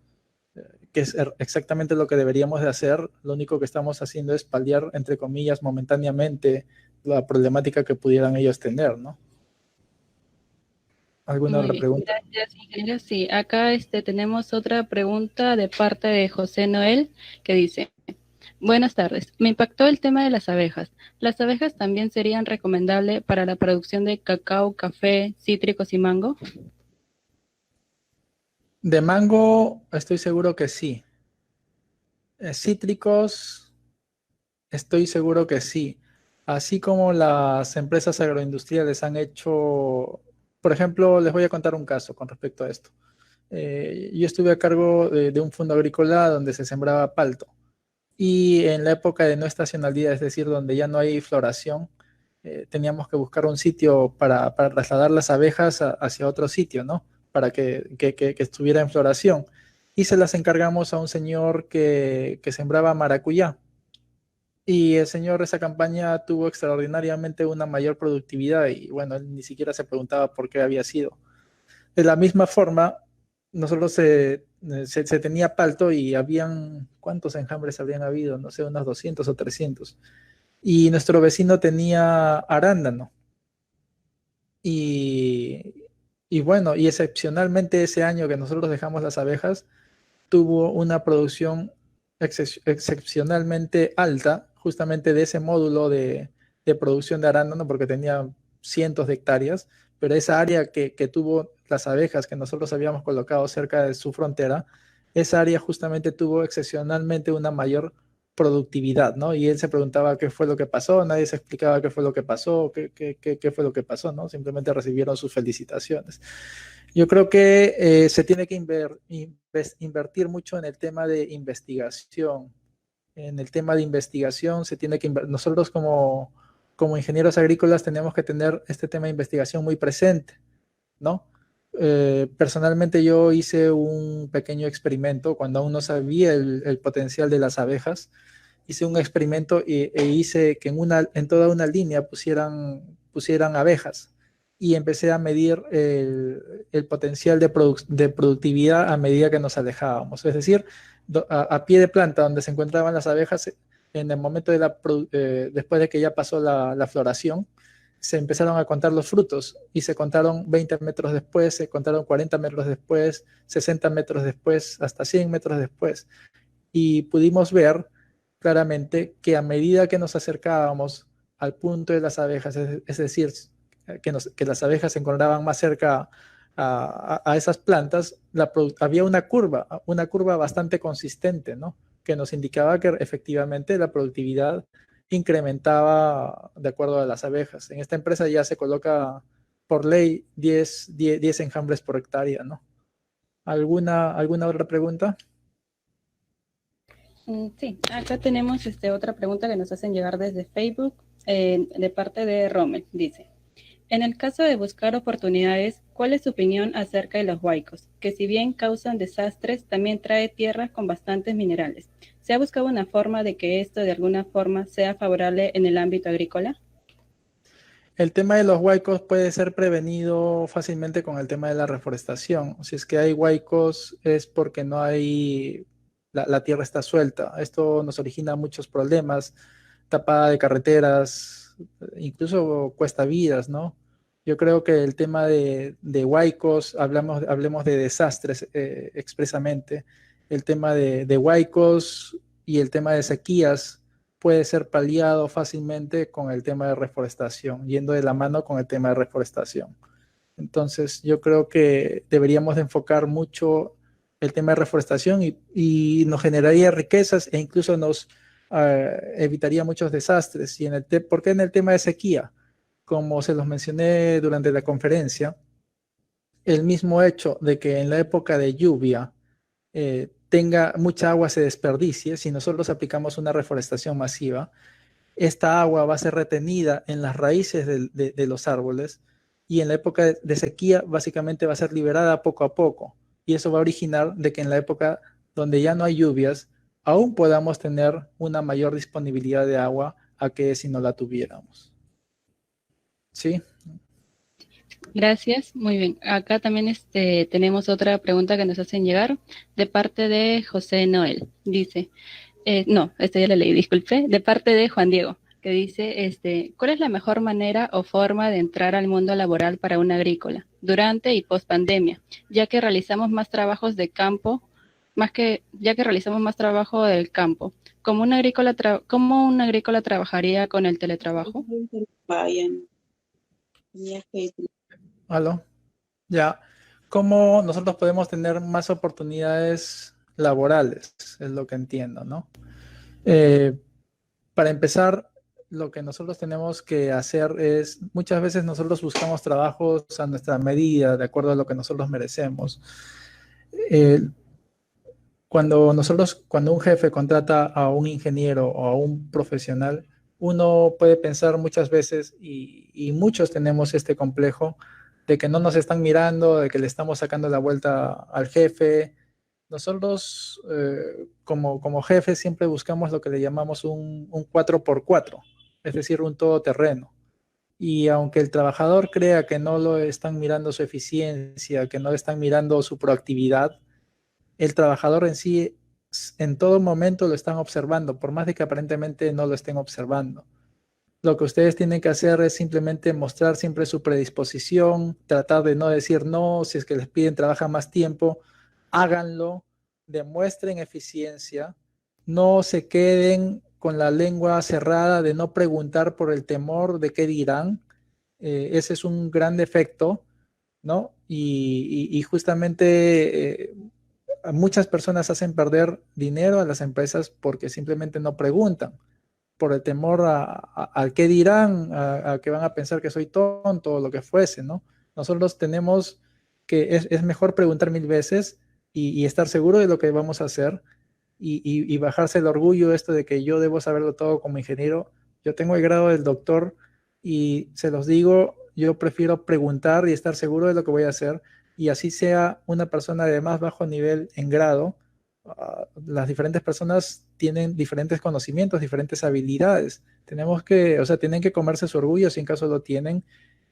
que es exactamente lo que deberíamos de hacer. Lo único que estamos haciendo es paliar, entre comillas, momentáneamente la problemática que pudieran ellos tener, ¿no? ¿Alguna Muy otra bien, pregunta? gracias, ingeniero. Sí, acá tenemos otra pregunta de parte de José Noel que dice, buenas tardes, me impactó el tema de las abejas. ¿Las abejas también serían recomendables para la producción de cacao, café, cítricos y mango? De mango, estoy seguro que sí. Cítricos, estoy seguro que sí. Así como las empresas agroindustriales han hecho, por ejemplo, les voy a contar un caso con respecto a esto. Yo estuve a cargo de un fondo agrícola donde se sembraba palto. Y en la época de no estacionalidad, es decir, donde ya no hay floración, teníamos que buscar un sitio para trasladar las abejas hacia otro sitio, ¿no? Para que estuviera en floración. Y se las encargamos a un señor que sembraba maracuyá. Y el señor, esa campaña tuvo extraordinariamente una mayor productividad y bueno, él ni siquiera se preguntaba por qué había sido. De la misma forma, nosotros se tenía palto y habían, ¿cuántos enjambres habrían habido? No sé, unos 200 o 300. Y nuestro vecino tenía arándano. Y, y bueno, y excepcionalmente ese año que nosotros dejamos las abejas, tuvo una producción excepcionalmente alta, justamente de ese módulo de producción de arándano, porque tenía cientos de hectáreas, pero esa área que tuvo las abejas que nosotros habíamos colocado cerca de su frontera, esa área justamente tuvo excepcionalmente una mayor productividad, ¿no? Y él se preguntaba qué fue lo que pasó, nadie se explicaba qué fue lo que pasó, qué fue lo que pasó, ¿no? Simplemente recibieron sus felicitaciones. Yo creo que se tiene que invertir mucho en el tema de investigación. En el tema de investigación se tiene que nosotros como ingenieros agrícolas tenemos que tener este tema de investigación muy presente, ¿no? Personalmente yo hice un pequeño experimento cuando aún no sabía el potencial de las abejas. Hice un experimento hice que en toda una línea pusieran abejas y empecé a medir el potencial de productividad a medida que nos alejábamos. Es decir, a pie de planta donde se encontraban las abejas, en el momento después de que ya pasó la floración, se empezaron a contar los frutos y se contaron 20 metros después, se contaron 40 metros después, 60 metros después, hasta 100 metros después. Y pudimos ver claramente que a medida que nos acercábamos al punto de las abejas, es decir, que las abejas se encontraban más cerca a esas plantas, había una curva bastante consistente, ¿no? Que nos indicaba que efectivamente la productividad incrementaba de acuerdo a las abejas. En esta empresa ya se coloca por ley 10 enjambres por hectárea, ¿no? ¿Alguna otra pregunta? Sí, acá tenemos otra pregunta que nos hacen llegar desde Facebook de parte de Rommel. Dice, en el caso de buscar oportunidades, ¿cuál es su opinión acerca de los huaicos? Que si bien causan desastres, también trae tierras con bastantes minerales. ¿Se ha buscado una forma de que esto de alguna forma sea favorable en el ámbito agrícola? El tema de los huaicos puede ser prevenido fácilmente con el tema de la reforestación. Si es que hay huaicos es porque no hay, la tierra está suelta. Esto nos origina muchos problemas, tapada de carreteras, incluso cuesta vidas, ¿no? Yo creo que el tema de huaicos, hablemos de desastres expresamente, el tema de huaicos y el tema de sequías puede ser paliado fácilmente con el tema de reforestación, yendo de la mano con el tema de reforestación. Entonces, yo creo que deberíamos de enfocar mucho el tema de reforestación y nos generaría riquezas e incluso nos evitaría muchos desastres. ¿Por qué en el tema de sequía? Como se los mencioné durante la conferencia, el mismo hecho de que en la época de lluvia tenga mucha agua se desperdicie, si nosotros aplicamos una reforestación masiva, esta agua va a ser retenida en las raíces de los árboles y en la época de sequía básicamente va a ser liberada poco a poco. Y eso va a originar de que en la época donde ya no hay lluvias, aún podamos tener una mayor disponibilidad de agua a que si no la tuviéramos. ¿Sí? Gracias, muy bien. Acá también tenemos otra pregunta que nos hacen llegar de parte de José Noel. Dice, no, esta ya la leí, disculpe, de parte de Juan Diego, que dice, ¿cuál es la mejor manera o forma de entrar al mundo laboral para un agrícola durante y post pandemia, ya que realizamos más trabajos de campo, ya que realizamos más trabajo del campo? ¿Cómo un agrícola trabajaría con el teletrabajo? ¿Aló? Ya. ¿Cómo nosotros podemos tener más oportunidades laborales? Es lo que entiendo, ¿no? Para empezar, lo que nosotros tenemos que hacer es, muchas veces nosotros buscamos trabajos a nuestra medida, de acuerdo a lo que nosotros merecemos. Eh, cuando un jefe contrata a un ingeniero o a un profesional, uno puede pensar muchas veces, y muchos tenemos este complejo, de que no nos están mirando, de que le estamos sacando la vuelta al jefe. Nosotros, como jefes, siempre buscamos lo que le llamamos un 4x4, es decir, un todoterreno. Y aunque el trabajador crea que no lo están mirando su eficiencia, que no están mirando su proactividad, el trabajador en sí en todo momento lo están observando, por más de que aparentemente no lo estén observando. Lo que ustedes tienen que hacer es simplemente mostrar siempre su predisposición, tratar de no decir no, si es que les piden trabajar más tiempo, háganlo, demuestren eficiencia, no se queden con la lengua cerrada de no preguntar por el temor de qué dirán. Ese es un gran defecto, ¿no? Y justamente muchas personas hacen perder dinero a las empresas porque simplemente no preguntan, por el temor al qué dirán, a que van a pensar que soy tonto o lo que fuese, ¿no? Nosotros tenemos que, es mejor preguntar 1000 veces y estar seguro de lo que vamos a hacer y bajarse el orgullo esto de que yo debo saberlo todo como ingeniero. Yo tengo el grado del doctor y se los digo, yo prefiero preguntar y estar seguro de lo que voy a hacer y así sea una persona de más bajo nivel en grado. Las diferentes personas tienen diferentes conocimientos, diferentes habilidades. Tenemos que, o sea, tienen que comerse su orgullo si en caso lo tienen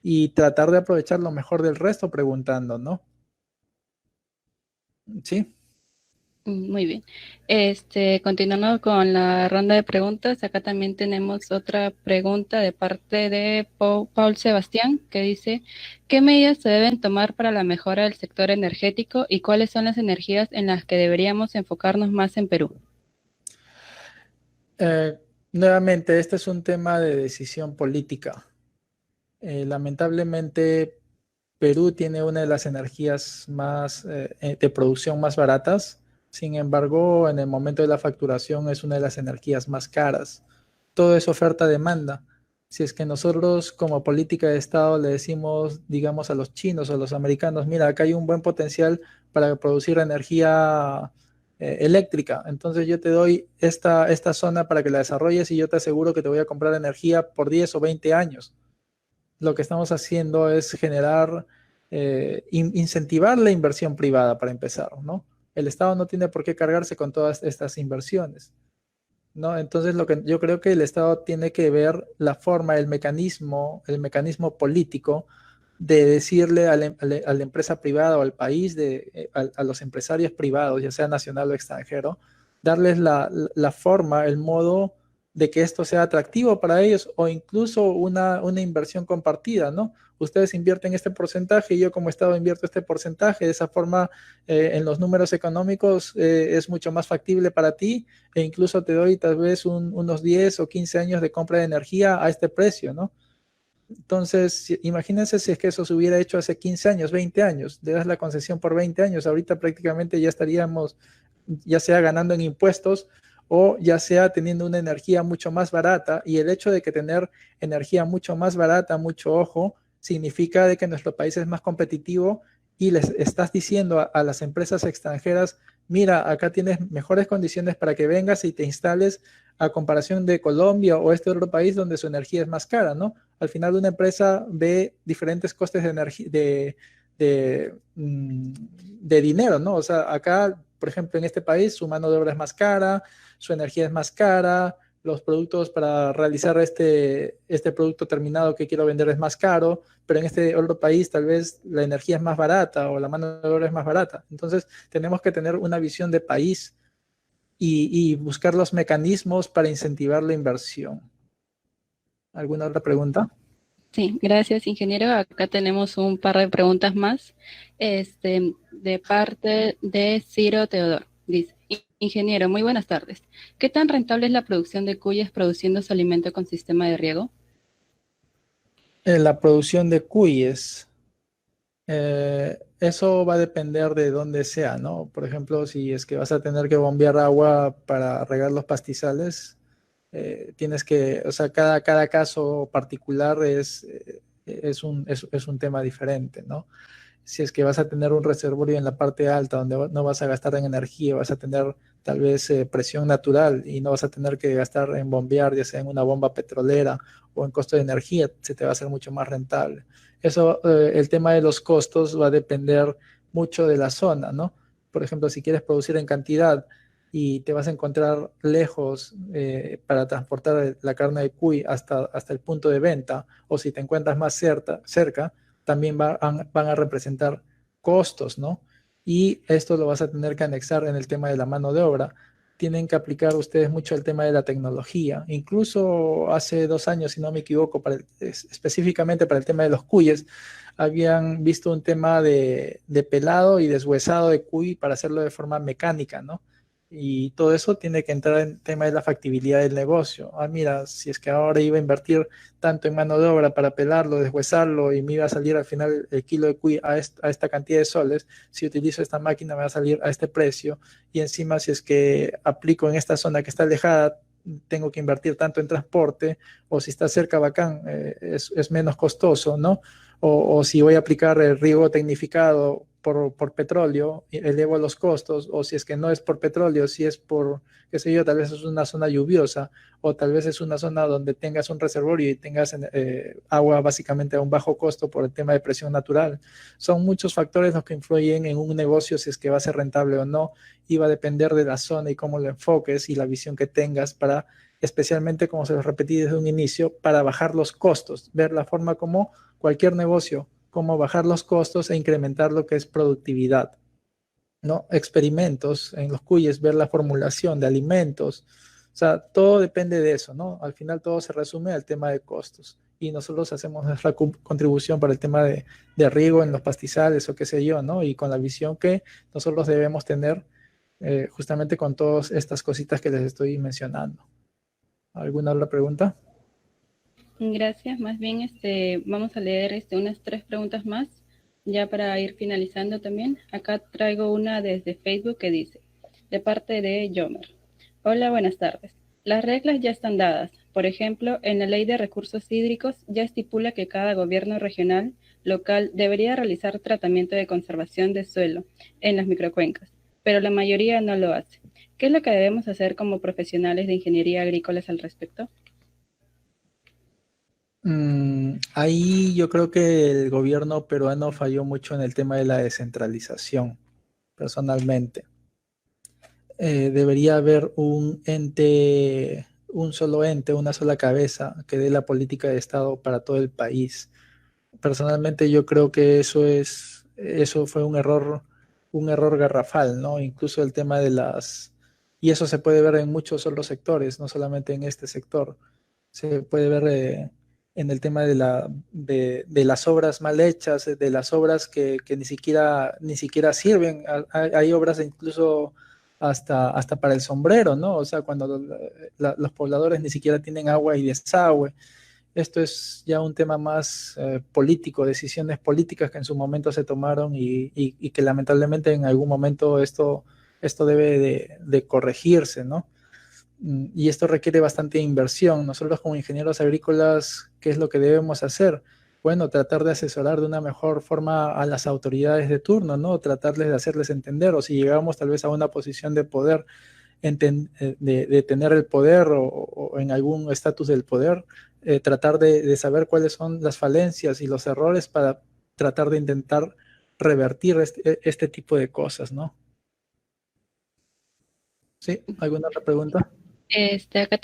y tratar de aprovechar lo mejor del resto preguntando, ¿no? Sí. Muy bien. Continuando con la ronda de preguntas, acá también tenemos otra pregunta de parte de Paul Sebastián, que dice, ¿qué medidas se deben tomar para la mejora del sector energético y cuáles son las energías en las que deberíamos enfocarnos más en Perú? Nuevamente, este es un tema de decisión política. Lamentablemente, Perú tiene una de las energías más de producción más baratas. Sin embargo, en el momento de la facturación es una de las energías más caras. Todo es oferta-demanda. Si es que nosotros como política de Estado le decimos, digamos, a los chinos o a los americanos, mira, acá hay un buen potencial para producir energía eléctrica, entonces yo te doy esta zona para que la desarrolles y yo te aseguro que te voy a comprar energía por 10 o 20 años. Lo que estamos haciendo es generar, incentivar la inversión privada para empezar, ¿no? El Estado no tiene por qué cargarse con todas estas inversiones, ¿no? Entonces, lo que yo creo que el Estado tiene que ver la forma, el mecanismo político de decirle a la empresa privada o al país, a los empresarios privados, ya sea nacional o extranjero, darles la forma, el modo de que esto sea atractivo para ellos o incluso una inversión compartida, ¿no? Ustedes invierten este porcentaje y yo como Estado invierto este porcentaje. De esa forma, en los números económicos es mucho más factible para ti e incluso te doy tal vez unos 10 o 15 años de compra de energía a este precio, ¿no? Entonces, imagínense si es que eso se hubiera hecho hace 15 años, 20 años, le das la concesión por 20 años, ahorita prácticamente ya estaríamos ya sea ganando en impuestos o ya sea teniendo una energía mucho más barata, y el hecho de que tener energía mucho más barata, mucho ojo, significa de que nuestro país es más competitivo y les estás diciendo a las empresas extranjeras, mira, acá tienes mejores condiciones para que vengas y te instales a comparación de Colombia o este otro país donde su energía es más cara, ¿no? Al final una empresa ve diferentes costes de energía, de dinero, ¿no? O sea, acá, por ejemplo, en este país su mano de obra es más cara, su energía es más cara, los productos para realizar este producto terminado que quiero vender es más caro, pero en este otro país tal vez la energía es más barata o la mano de obra es más barata. Entonces, tenemos que tener una visión de país y buscar los mecanismos para incentivar la inversión. ¿Alguna otra pregunta? Sí, gracias, ingeniero. Acá tenemos un par de preguntas más, de parte de Ciro Teodoro. Dice, ingeniero, muy buenas tardes. ¿Qué tan rentable es la producción de cuyes produciendo su alimento con sistema de riego? La producción de cuyes. Eso va a depender de dónde sea, ¿no? Por ejemplo, si es que vas a tener que bombear agua para regar los pastizales, tienes que, o sea, cada caso particular es un tema diferente, ¿no? Si es que vas a tener un reservorio en la parte alta donde no vas a gastar en energía, vas a tener tal vez presión natural y no vas a tener que gastar en bombear, ya sea en una bomba petrolera o en costo de energía, se te va a hacer mucho más rentable. Eso, el tema de los costos va a depender mucho de la zona, ¿no? Por ejemplo, si quieres producir en cantidad y te vas a encontrar lejos para transportar la carne de cuy hasta el punto de venta, o si te encuentras más cerca también van a representar costos, ¿no? Y esto lo vas a tener que anexar en el tema de la mano de obra. Tienen que aplicar ustedes mucho el tema de la tecnología. Incluso hace 2 años, si no me equivoco, específicamente para el tema de los cuyes, habían visto un tema de pelado y deshuesado de cuy para hacerlo de forma mecánica, ¿no? Y todo eso tiene que entrar en el tema de la factibilidad del negocio. Ah, mira, si es que ahora iba a invertir tanto en mano de obra para pelarlo, deshuesarlo y me iba a salir al final el kilo de cuy a esta cantidad de soles, si utilizo esta máquina me va a salir a este precio, y encima si es que aplico en esta zona que está alejada, tengo que invertir tanto en transporte, o si está cerca, bacán, es menos costoso, ¿no? O si voy a aplicar el riego tecnificado por petróleo, elevo los costos, o si es que no es por petróleo, si es por, qué sé yo, tal vez es una zona lluviosa, o tal vez es una zona donde tengas un reservorio y tengas agua básicamente a un bajo costo por el tema de presión natural. Son muchos factores los que influyen en un negocio si es que va a ser rentable o no, y va a depender de la zona y cómo lo enfoques y la visión que tengas para, especialmente como se los repetí desde un inicio, para bajar los costos, ver la forma como cualquier negocio, cómo bajar los costos e incrementar lo que es productividad, ¿no? Experimentos en los cuyes, ver la formulación de alimentos, o sea, todo depende de eso, ¿no? Al final todo se resume al tema de costos y nosotros hacemos nuestra contribución para el tema de riego en los pastizales o qué sé yo, ¿no? Y con la visión que nosotros debemos tener justamente con todas estas cositas que les estoy mencionando. ¿Alguna otra pregunta? Gracias. Más bien, vamos a leer unas 3 preguntas más, ya para ir finalizando también. Acá traigo una desde Facebook que dice, de parte de Yomer. Hola, buenas tardes. Las reglas ya están dadas. Por ejemplo, en la Ley de Recursos Hídricos ya estipula que cada gobierno regional local debería realizar tratamiento de conservación de suelo en las microcuencas, pero la mayoría no lo hace. ¿Qué es lo que debemos hacer como profesionales de ingeniería agrícolas al respecto? Ahí yo creo que el gobierno peruano falló mucho en el tema de la descentralización, personalmente. Debería haber un ente, un solo ente, una sola cabeza que dé la política de Estado para todo el país. Personalmente yo creo que eso fue un error garrafal, ¿no? Incluso el tema de las Y eso se puede ver en muchos otros sectores, no solamente en este sector. Se puede ver en el tema de las obras mal hechas, de las obras que ni siquiera sirven. Hay obras incluso hasta para el sombrero, ¿no? O sea, cuando los pobladores ni siquiera tienen agua y desagüe. Esto es ya un tema más político, decisiones políticas que en su momento se tomaron y que lamentablemente en algún momento esto debe de corregirse, ¿no? Y esto requiere bastante inversión. Nosotros como ingenieros agrícolas, ¿qué es lo que debemos hacer? Bueno, tratar de asesorar de una mejor forma a las autoridades de turno, ¿no? Tratarles de hacerles entender, o si llegamos tal vez a una posición de poder, de tener el poder o en algún estatus del poder, tratar de saber cuáles son las falencias y los errores para tratar de intentar revertir este tipo de cosas, ¿no? ¿Sí? ¿Alguna otra pregunta? Acá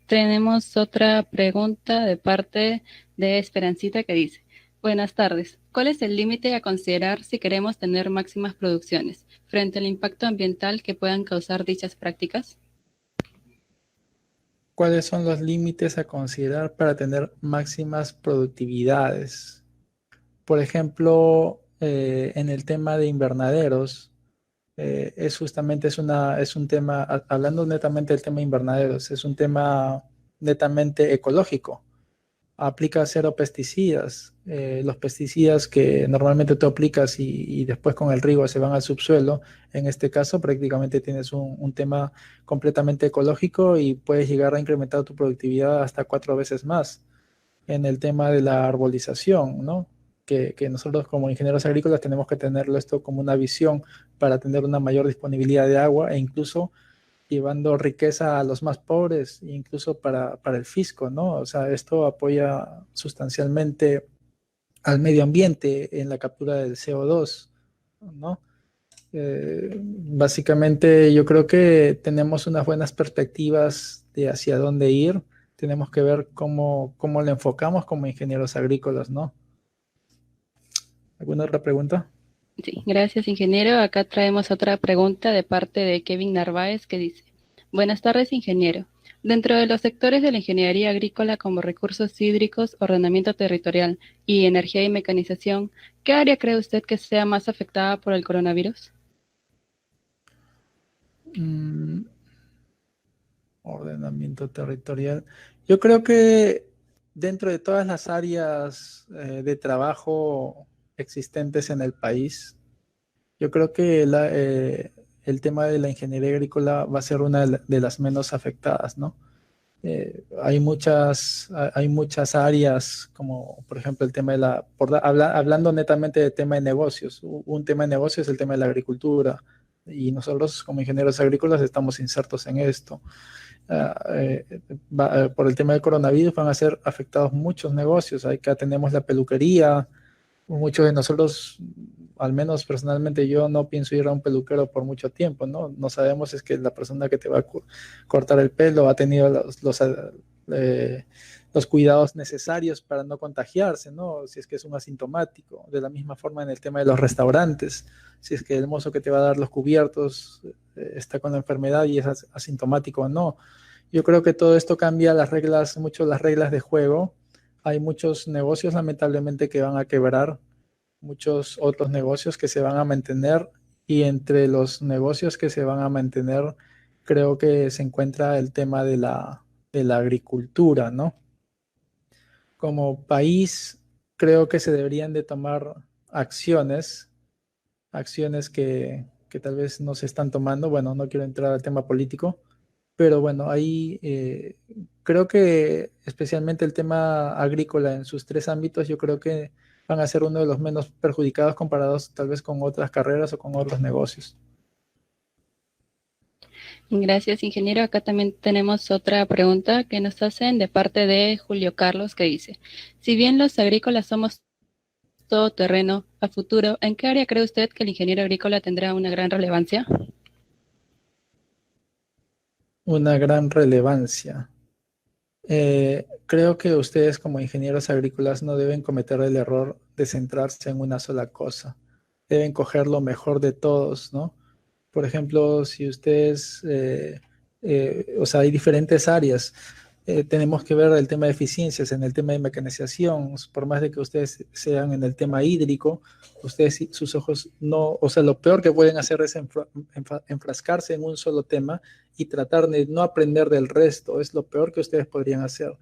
tenemos otra pregunta de parte de Esperancita que dice, buenas tardes, ¿cuál es el límite a considerar si queremos tener máximas producciones frente al impacto ambiental que puedan causar dichas prácticas? ¿Cuáles son los límites a considerar para tener máximas productividades? Por ejemplo, en el tema de invernaderos, es justamente es un tema, hablando netamente del tema de invernaderos, es un tema netamente ecológico. Aplica cero pesticidas. Los pesticidas que normalmente tú aplicas y después con el riego se van al subsuelo, en este caso prácticamente tienes un tema completamente ecológico y puedes llegar a incrementar tu productividad hasta 4 veces más. En el tema de la arbolización, ¿no? Que nosotros como ingenieros agrícolas tenemos que tenerlo esto como una visión para tener una mayor disponibilidad de agua e incluso llevando riqueza a los más pobres, incluso para el fisco, ¿no? O sea, esto apoya sustancialmente al medio ambiente en la captura del CO2, ¿no? Básicamente yo creo que tenemos unas buenas perspectivas de hacia dónde ir. Tenemos que ver cómo le enfocamos como ingenieros agrícolas, ¿no? ¿Alguna otra pregunta? Sí, gracias, ingeniero. Acá traemos otra pregunta de parte de Kevin Narváez que dice, buenas tardes, ingeniero. Dentro de los sectores de la ingeniería agrícola como recursos hídricos, ordenamiento territorial y energía y mecanización, ¿qué área cree usted que sea más afectada por el coronavirus? Mm, ordenamiento territorial. Yo creo que dentro de todas las áreas de trabajo existentes en el país, yo creo que el tema de la ingeniería agrícola va a ser una de las menos afectadas, ¿no? Hay muchas áreas, como por ejemplo el tema de hablando netamente de tema de negocios, un tema de negocios es el tema de la agricultura, y nosotros como ingenieros agrícolas estamos insertos en esto. Por el tema del coronavirus van a ser afectados muchos negocios. Acá tenemos la peluquería. Muchos de nosotros, al menos personalmente yo, no pienso ir a un peluquero por mucho tiempo, ¿no? No sabemos si es que la persona que te va a cortar el pelo ha tenido los cuidados necesarios para no contagiarse, ¿no? Si es que es un asintomático. De la misma forma en el tema de los restaurantes, si es que el mozo que te va a dar los cubiertos está con la enfermedad y es asintomático o no. Yo creo que todo esto cambia mucho las reglas de juego. Hay muchos negocios lamentablemente que van a quebrar, muchos otros negocios que se van a mantener, y entre los negocios que se van a mantener creo que se encuentra el tema de la agricultura, ¿no? Como país creo que se deberían de tomar acciones, acciones que tal vez no se están tomando. Bueno, no quiero entrar al tema político, pero bueno, ahí creo que especialmente el tema agrícola en sus tres ámbitos, yo creo que van a ser uno de los menos perjudicados comparados tal vez con otras carreras o con otros negocios. Gracias, ingeniero. Acá también tenemos otra pregunta que nos hacen de parte de Julio Carlos que dice, si bien los agrícolas somos todoterreno a futuro, ¿en qué área cree usted que el ingeniero agrícola tendrá una gran relevancia? Una gran relevancia. Creo que ustedes como ingenieros agrícolas no deben cometer el error de centrarse en una sola cosa. Deben coger lo mejor de todos, ¿no? Por ejemplo, si ustedes, o sea, hay diferentes áreas. Tenemos que ver el tema de eficiencias, en el tema de mecanización, por más de que ustedes sean en el tema hídrico, ustedes sus ojos no, o sea, lo peor que pueden hacer es enfrascarse en un solo tema y tratar de no aprender del resto, es lo peor que ustedes podrían hacer.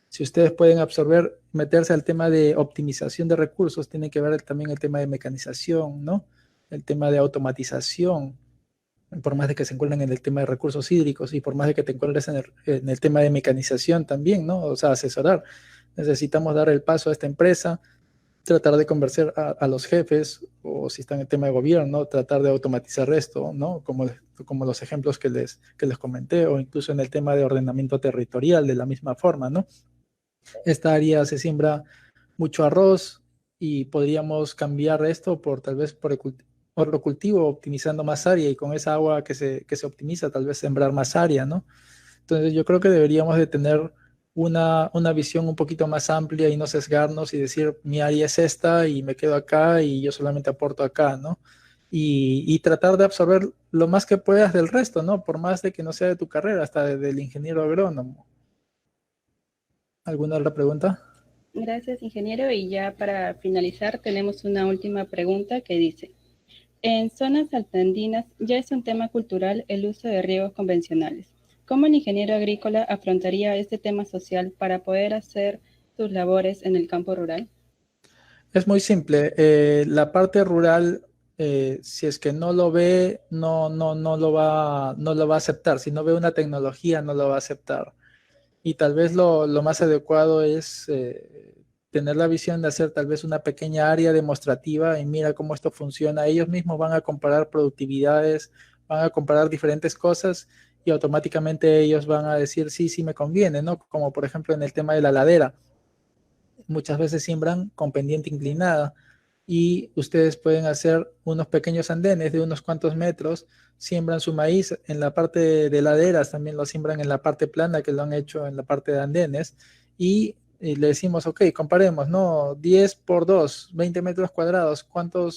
Si ustedes pueden absorber, meterse al tema de optimización de recursos, tienen que ver también el tema de mecanización, ¿no? El tema de automatización, por más de que se encuentren en el tema de recursos hídricos y por más de que te encuentres en el tema de mecanización también, ¿no? O sea, asesorar. Necesitamos dar el paso a esta empresa, tratar de convencer a los jefes, o si están en el tema de gobierno, tratar de automatizar esto, ¿no? Como los ejemplos que les comenté, o incluso en el tema de ordenamiento territorial, de la misma forma, ¿no? Esta área se siembra mucho arroz y podríamos cambiar esto por tal vez por otro cultivo, optimizando más área y con esa agua que se optimiza, tal vez sembrar más área, ¿no? Entonces yo creo que deberíamos de tener una visión un poquito más amplia y no sesgarnos y decir mi área es esta y me quedo acá y yo solamente aporto acá, ¿no? Y tratar de absorber lo más que puedas del resto, ¿no? Por más de que no sea de tu carrera, hasta del ingeniero agrónomo. ¿Alguna otra pregunta? Gracias, ingeniero. Y ya para finalizar, tenemos una última pregunta que dice, en zonas altoandinas ya es un tema cultural el uso de riegos convencionales. ¿Cómo el ingeniero agrícola afrontaría este tema social para poder hacer sus labores en el campo rural? Es muy simple. La parte rural, si es que no lo ve, no lo va a aceptar. Si no ve una tecnología, no lo va a aceptar. Y tal vez lo más adecuado es tener la visión de hacer tal vez una pequeña área demostrativa y mira cómo esto funciona. Ellos mismos van a comparar productividades, van a comparar diferentes cosas y automáticamente ellos van a decir, sí, sí me conviene, ¿no? Como por ejemplo en el tema de la ladera. Muchas veces siembran con pendiente inclinada y ustedes pueden hacer unos pequeños andenes de unos cuantos metros, siembran su maíz en la parte de laderas, también lo siembran en la parte plana, que lo han hecho en la parte de andenes, y le decimos, ok, comparemos, ¿no? 10 por 2, 20 metros cuadrados, ¿cuánto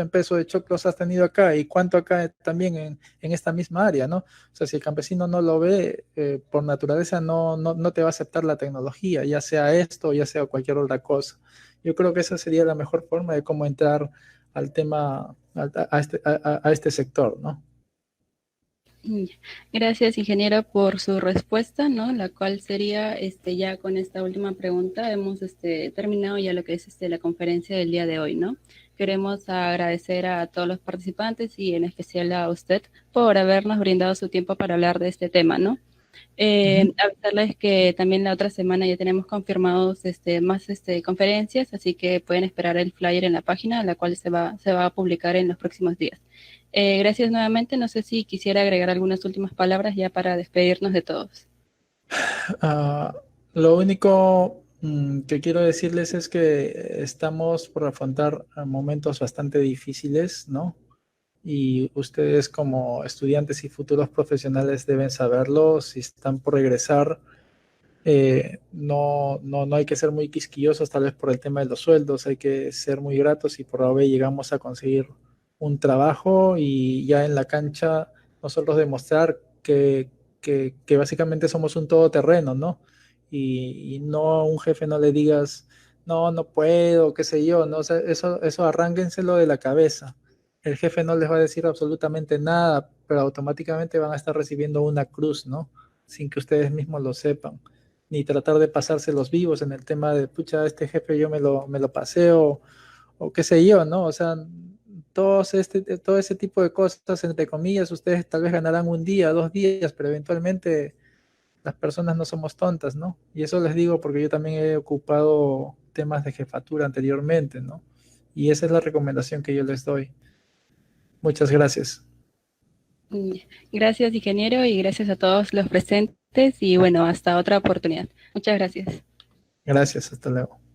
en peso de choclos has tenido acá y cuánto acá también en esta misma área, ¿no? O sea, si el campesino no lo ve, por naturaleza no te va a aceptar la tecnología, ya sea esto, ya sea cualquier otra cosa. Yo creo que esa sería la mejor forma de cómo entrar al tema, a este sector, ¿no? Gracias, ingeniero, por su respuesta, ¿no? La cual sería, ya con esta última pregunta, hemos terminado ya lo que es la conferencia del día de hoy, ¿no? Queremos agradecer a todos los participantes y en especial a usted por habernos brindado su tiempo para hablar de este tema, ¿no? Avisarles que también la otra semana ya tenemos confirmados más conferencias, así que pueden esperar el flyer en la página, la cual se va a publicar en los próximos días. Gracias nuevamente. No sé si quisiera agregar algunas últimas palabras ya para despedirnos de todos. Ah, lo único que quiero decirles es que estamos por afrontar momentos bastante difíciles, ¿no? Y ustedes como estudiantes y futuros profesionales deben saberlo. Si están por regresar, no hay que ser muy quisquillosos tal vez por el tema de los sueldos, hay que ser muy gratos y por la vez llegamos a conseguir un trabajo y ya en la cancha nosotros demostrar que básicamente somos un todoterreno, ¿no? Y no a un jefe no le digas, no puedo, qué sé yo, ¿no? O sea, eso arránquenselo de la cabeza. El jefe no les va a decir absolutamente nada, pero automáticamente van a estar recibiendo una cruz, ¿no? Sin que ustedes mismos lo sepan, ni tratar de pasarse los vivos en el tema de, pucha, este jefe yo me lo paseo, o qué sé yo, ¿no? O sea, todo ese tipo de cosas, entre comillas, ustedes tal vez ganarán un día, 2 días, pero eventualmente las personas no somos tontas, ¿no? Y eso les digo porque yo también he ocupado temas de jefatura anteriormente, ¿no? Y esa es la recomendación que yo les doy. Muchas gracias. Gracias, ingeniero, y gracias a todos los presentes. Y bueno, hasta otra oportunidad. Muchas gracias. Gracias, hasta luego.